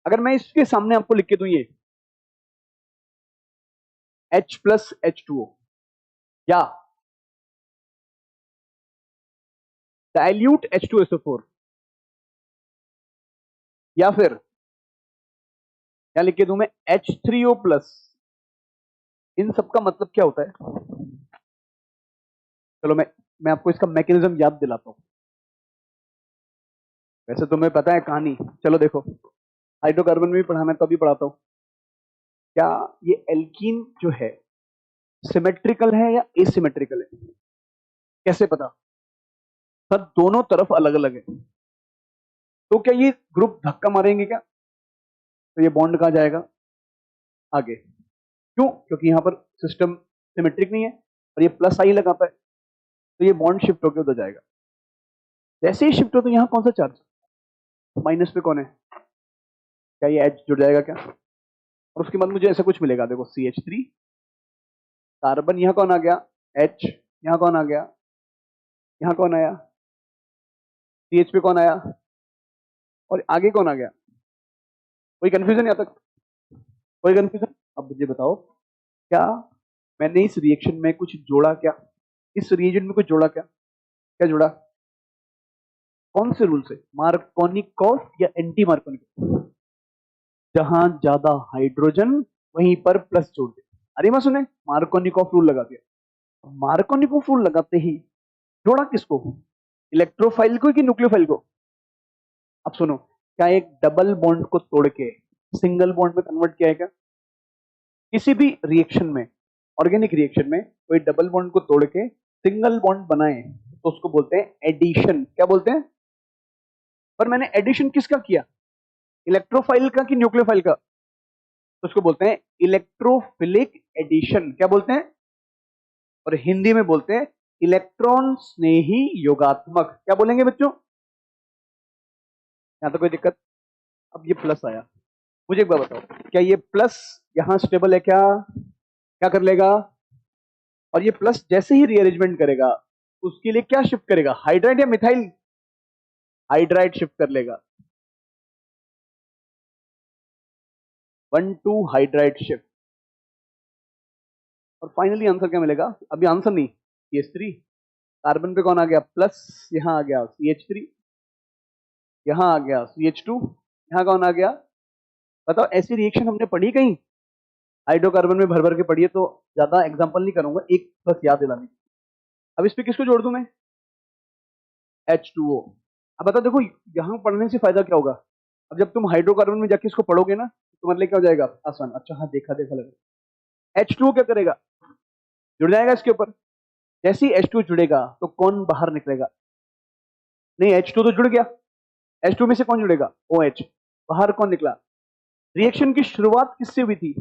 अगर मैं इसके सामने आपको लिख के दूं ये H+H2O, या डाइल्यूट H2SO4, या फिर क्या लिख के दूं मैं H3O+, इन सब का मतलब क्या होता है? चलो मैं आपको इसका मैकेनिज्म याद दिलाता हूं। वैसे तुम्हें पता है कहानी, चलो देखो, हाइड्रोकार्बन में भी पढ़ाना है तो अभी पढ़ाता हूं। क्या ये एल्कीन जो है सिमेट्रिकल है या एसिमेट्रिकल है? कैसे पता? सर दोनों तरफ अलग अलग है, तो क्या ये ग्रुप धक्का मारेंगे क्या? तो ये बॉन्ड कहां जाएगा? आगे। क्यों? क्योंकि यहां पर सिस्टम सिमेट्रिक नहीं है और ये प्लस आई लगाता है, तो ये बॉन्ड शिफ्ट होकर उधर जाएगा। जैसे ही शिफ्ट हो तो यहाँ कौन सा चार्ज? माइनस पे कौन है? क्या ये एच जुड़ जाएगा क्या? और उसके बाद मुझे ऐसा कुछ मिलेगा, देखो CH3 कार्बन, यहाँ कौन आ गया? H, यहाँ कौन आ गया? यहाँ कौन आया? CH पे कौन आया? और आगे कौन आ गया? कोई कंफ्यूजन यहाँ तक? कोई कंफ्यूजन? अब मुझे बताओ, क्या मैंने इस रिएक्शन में कुछ जोड़ा क्या? इस रिएजेंट में कुछ जोड़ा क्या? क्या जोड़ा? कौन से रूल से? मार्कोनिकॉफ या एंटी मार्कोनिकॉफ? जहां ज्यादा हाइड्रोजन वहीं पर प्लस जोड़ दे। अरे मैं सुने, मार्कोनिकॉफ रूल लगा दिया। मार्कोनिकॉफ रूल लगाते ही जोड़ा किसको? इलेक्ट्रोफाइल को कि न्यूक्लियोफाइल को? अब सुनो, क्या एक डबल बॉन्ड को तोड़ के सिंगल बॉन्ड में कन्वर्ट किया है क्या? किसी भी रिएक्शन में, ऑर्गेनिक रिएक्शन में कोई डबल बॉन्ड को तोड़ के सिंगल बॉन्ड बनाए तो उसको बोलते हैं एडिशन। क्या बोलते हैं? पर मैंने एडिशन किसका किया? इलेक्ट्रोफाइल का कि न्यूक्लियोफाइल का? तो उसको बोलते हैं इलेक्ट्रोफिलिक एडिशन। क्या बोलते हैं? और हिंदी में बोलते हैं इलेक्ट्रॉन स्नेही योगात्मक। क्या बोलेंगे बच्चों? यहाँ तो कोई दिक्कत। अब ये प्लस आया, मुझे एक बात बताओ, क्या ये प्लस यहाँ स्टेबल है क्या? क्या कर लेगा? और ये प्लस जैसे ही रीअरेंजमेंट करेगा उसके लिए क्या शिफ्ट करेगा, हाइड्राइड या मिथाइल? हाइड्राइड शिफ्ट कर लेगा, 1 2 हाइड्राइड शिफ्ट। और फाइनली आंसर क्या मिलेगा? अभी आंसर नहीं, CH3। कार्बन पे कौन आ गया? प्लस, यहाँ आ गया CH3, यहाँ आ गया CH2, यहाँ कौन आ गया? बताओ, ऐसी रिएक्शन हमने पढ़ी कहीं? हाइड्रोकार्बन में भर भर के पढ़ी है, तो ज्यादा एग्जांपल नहीं करूंगा, एक बस याद दिलाने। अब इस पे किसको जोड़ दूं मैं? H2O। अब बता, देखो यहाँ पढ़ने से फायदा क्या होगा? अब जब तुम हाइड्रोकार्बन में जाके इसको पढ़ोगे ना, तो तुम्हारे लिए क्या हो जाएगा? आसान। अच्छा हाँ, देखा देखा लगा। H2O क्या करेगा? जुड़ जाएगा इसके ऊपर। जैसे ही H2 जुड़ेगा तो कौन बाहर निकलेगा? नहीं, H2 तो जुड़ गया, H2 में से कौन जुड़ेगा? OH। बाहर कौन निकला? रिएक्शन की शुरुआत किससे हुई थी?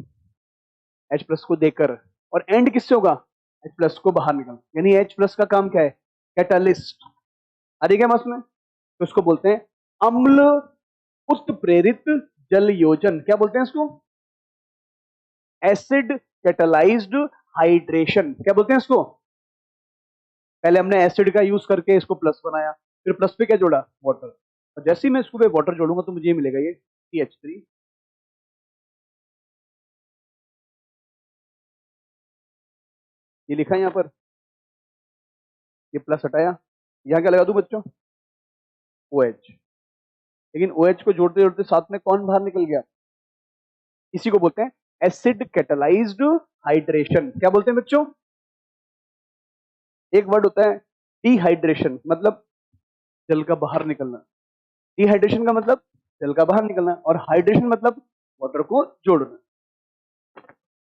H प्लस को देकर। और एंड किससे होगा? H प्लस को बाहर निकल। यानी H प्लस का काम क्या है? कैटालिस्ट। आ रही क्या समझ में? तो इसको बोलते हैं अम्ल उत्प्रेरित जल योजन। क्या बोलते हैं इसको? Acid catalysed hydration. क्या बोलते हैं इसको? पहले हमने एसिड का यूज करके इसको प्लस बनाया, फिर प्लस पे क्या जोड़ा? वाटर। और जैसे ही मैं इसको पे वाटर जोड़ूंगा तो मुझे ये मिलेगा, ये CH3। ये लिखा है यहाँ पर, ये प्लस हटाया, यहाँ क्या लगा दूं बच्चों? OH। लेकिन OH को जोड़ते जोड़ते साथ में कौन बाहर निकल गया? इसी को बोलते हैं एसिड कैटालाइज्ड हाइड्रेशन। क्या बोलते हैं बच्चों? एक वर्ड होता है डिहाइड्रेशन, मतलब जल का बाहर निकलना। डिहाइड्रेशन का मतलब जल का बाहर निकलना, और हाइड्रेशन मतलब वाटर को जोड़ना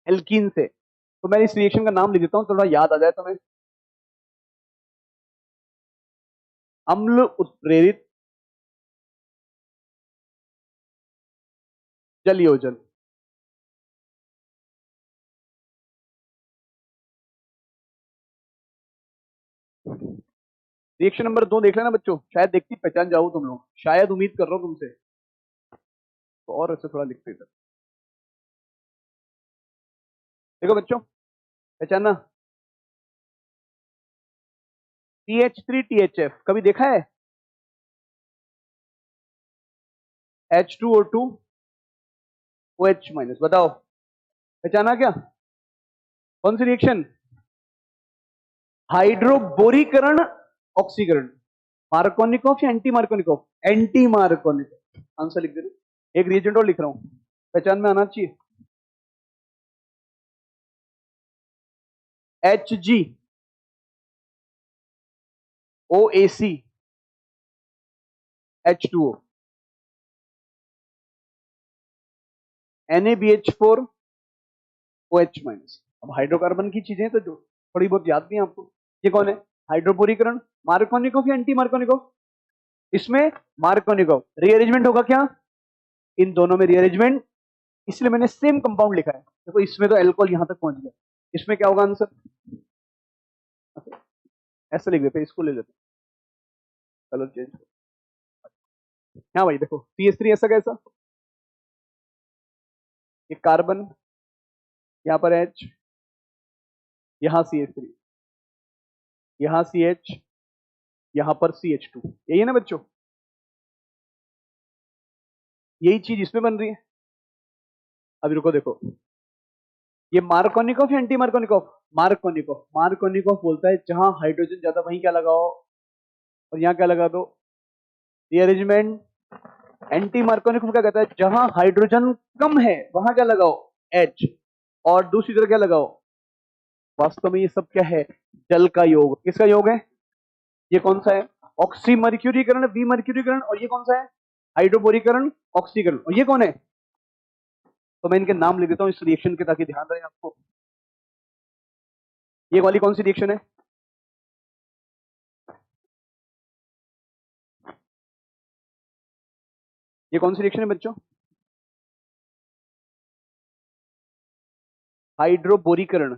एल्कीन से। तो मैं इस रिएक्शन का नाम लिख देता हूं, थोड़ा याद आ जाए तुम्हें। अम्ल उत्प्रेरित जल योजन। रिएक्शन नंबर 2 देख लेना बच्चों, शायद देखती पहचान जाओ तुम लोग, शायद उम्मीद कर रहा हूं तुमसे। तो और ऐसे थोड़ा लिखते इधर। देखो बच्चों, पहचाना? CH3THF कभी देखा है? H2O2 OH minus. बताओ, पहचाना क्या? कौन सी रिएक्शन? हाइड्रोबोरीकरण ऑक्सीकरण। मार्कोनिकोव या anti Markovnikov? Anti Markovnikov. Answer लिख दे रहा हूं। एक रिएजेंट और लिख रहा हूं, पहचान में आना चाहिए। Hg OAC H2O NaBH4 OH minus. अब हाइड्रोकार्बन की चीजें तो जो थोड़ी बहुत याद भी है आपको। ये कौन है? हाइड्रोबोरीकरण। मार्कोनिकोव या एंटी मार्कोनिकोव? इसमें मार्कोनिकोव। रीअरेंजमेंट होगा क्या? इन दोनों में रीअरेंजमेंट, इसलिए मैंने सेम कंपाउंड लिखा है। देखो इसमें तो अल्कोहल यहां तक पहुंच गया, इसमें क्या होगा आंसर? ऐसा लिख देते, इसको ले लेते, कलर चेंज। हाँ भाई देखो, CH3 ऐसा कैसा? ये कार्बन, यहाँ पर H, यहाँ CH3, यहाँ CH, यहाँ पर CH2। यही है ना बच्चों? यही चीज इसमें बन रही है। अभी रुको देखो, ये मार्कोनिकोव या एंटी मार्कोनिकोव? मार्कोनिकोव। मार्कोनिकोव बोलता है जहां हाइड्रोजन ज्यादा वहीं क्या लगाओ, और यहाँ क्या लगा दो? रीअरेंजमेंट। एंटी मार्कोनिकोव क्या कहता है? जहां हाइड्रोजन कम है वहां क्या लगाओ? H। और दूसरी तरह क्या लगाओ? वास्तव में ये सब क्या है? जल का योग। किसका योग है? ये कौन सा है? ऑक्सी मर्क्यूरीकरण, बी मर्क्यूरीकरण। और ये कौन सा है? हाइड्रोबोरीकरण ऑक्सीकरण। और ये कौन है? तो मैं इनके नाम लिख देता हूं इस रिएक्शन के, ताकि ध्यान रहे आपको। ये वाली कौन सी रिएक्शन है? ये कौन सी रिएक्शन है बच्चों? हाइड्रोबोरीकरण।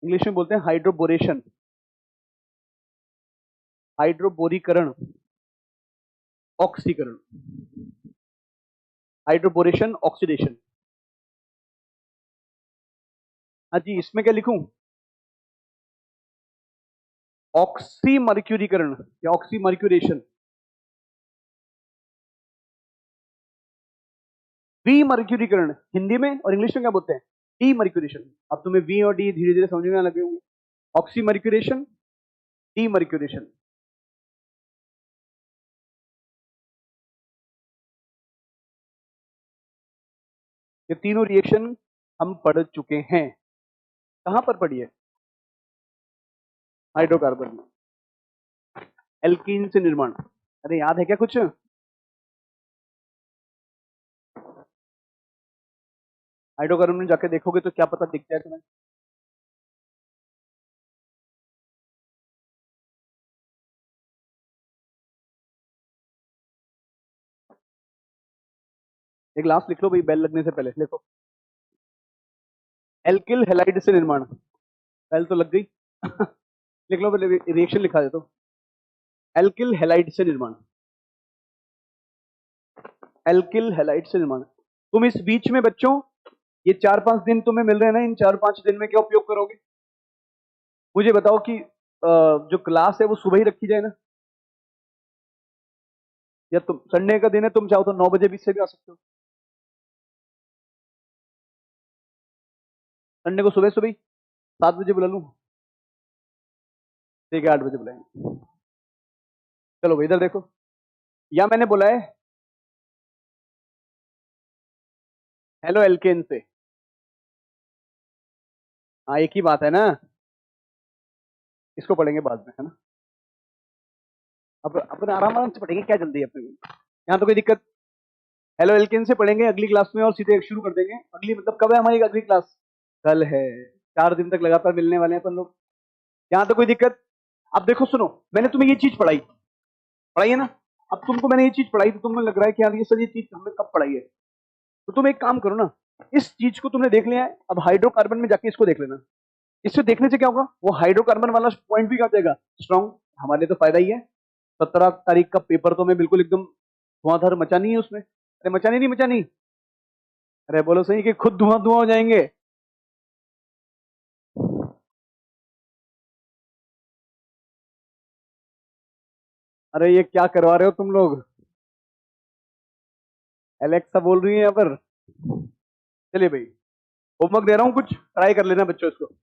इंग्लिश में बोलते हैं हाइड्रोबोरेशन। हाइड्रोबोरीकरण ऑक्सीकरण। Hydroboration, oxidation. हाँ जी, इसमें क्या लिखूं? ऑक्सीमर्क्यूरीकरण या ऑक्सीमर्क्यूरेशन। वीमर्क्यूरीकरण हिंदी में, और इंग्लिश में क्या बोलते हैं? डीमर्क्यूरेशन। अब तुम्हें वी और डी धीरे धीरे समझ में आने लगे होंगे। Oxymercuration, demercuration. ये तीनों रिएक्शन हम पढ़ चुके हैं। कहां पर पढ़ी है? हाइड्रोकार्बन में। एल्कीन से निर्माण, अरे याद है क्या कुछ? हाइड्रोकार्बन में जाके देखोगे तो क्या पता दिखता है तुम्हें? एक लास्ट लिख लो भाई, बेल लगने से पहले लिखो। एल्किल हेलाइड से निर्माण। बेल तो लग गई। लिख लो पहले, रिएक्शन लिखा दे तो। एल्किल हेलाइड से निर्माण। एल्किल हेलाइड से निर्माण। तुम इस बीच में बच्चों, ये 4-5 दिन तुम्हें मिल रहे हैं ना, इन 4-5 दिन में क्या उपयोग करोगे? मुझे बताओ कि जो क्लास है वो सुबह ही रखी जाए ना, या तुम संडे का दिन है, तुम चाहो तो 9 बजे बीच से भी आ सकते हो। संडे को सुबह सुबह 7 बजे बुला लूं? ठीक है, 8 बजे बुलाएंगे। चलो भाई इधर देखो, या मैंने बोला है हेलो एल्केन से। हाँ एक ही बात है ना, इसको पढ़ेंगे बाद में, है ना? अब अपने आराम आराम से पढ़ेंगे, क्या जल्दी है अपने को? यहाँ तो कोई दिक्कत। हेलो एल्केन से पढ़ेंगे अगली क्लास में, और सीधे शुरू कर देंगे। अगली मतलब कब है हमारी अगली क्लास? कल है। 4 दिन तक लगातार मिलने वाले हैं अपन लोग। यहाँ तो कोई दिक्कत। अब देखो सुनो, मैंने तुम्हें ये चीज पढ़ाई पढ़ाई है ना। अब तुमको मैंने ये चीज पढ़ाई तो तुम्हें लग रहा है कि यार ये सर ये चीज हमने कब पढ़ाई है। तो तुम एक काम करो ना, इस चीज को तुमने देख लिया है, अब हाइड्रोकार्बन में जाके इसको देख लेना। इससे देखने से क्या होगा, वो हाइड्रोकार्बन वाला पॉइंट भी क्या हो जाएगा, स्ट्रॉन्ग। हमारे लिए तो फायदा ही है। 17 तारीख का पेपर तो मैं बिल्कुल एकदम धुआंधार मचानी है उसमें। अरे मचानी नहीं मचानी, अरे बोलो सही कि खुद धुआं धुआं हो जाएंगे। अरे ये क्या करवा रहे हो तुम लोग? एलेक्सा बोल रही है यहाँ पर। चलिए भाई, होमवर्क दे रहा हूँ, कुछ ट्राई कर लेना बच्चों इसको।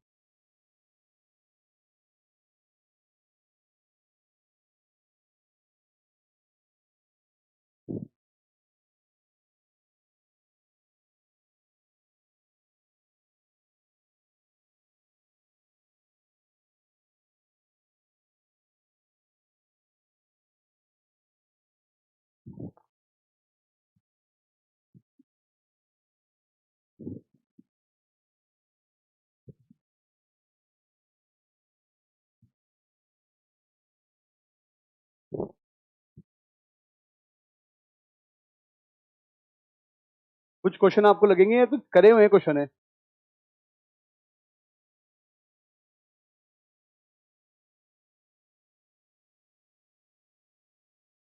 कुछ क्वेश्चन आपको लगेंगे या तो करे हुए क्वेश्चन है?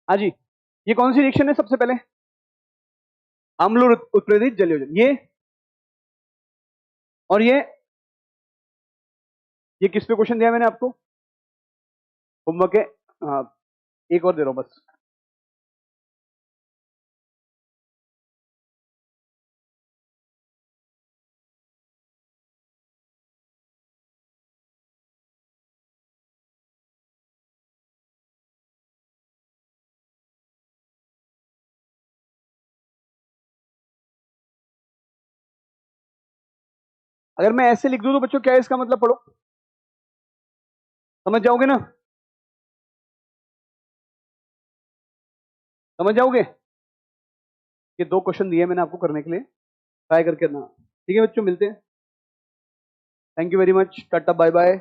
हाँ जी, ये कौन सी रिएक्शन है सबसे पहले? अम्ल और उत्प्रेरित जलीय यौगिक, और ये किस पे क्वेश्चन दिया मैंने आपको? होमवर्क है। हाँ, एक और दे रहा हूं बस। अगर मैं ऐसे लिख दूं तो बच्चों क्या है इसका मतलब, पढ़ो समझ जाओगे ना? समझ जाओगे? ये 2 क्वेश्चन दिए मैंने आपको करने के लिए, ट्राई करके ना। ठीक है बच्चों, मिलते हैं। Thank you very much, ta ta bye bye.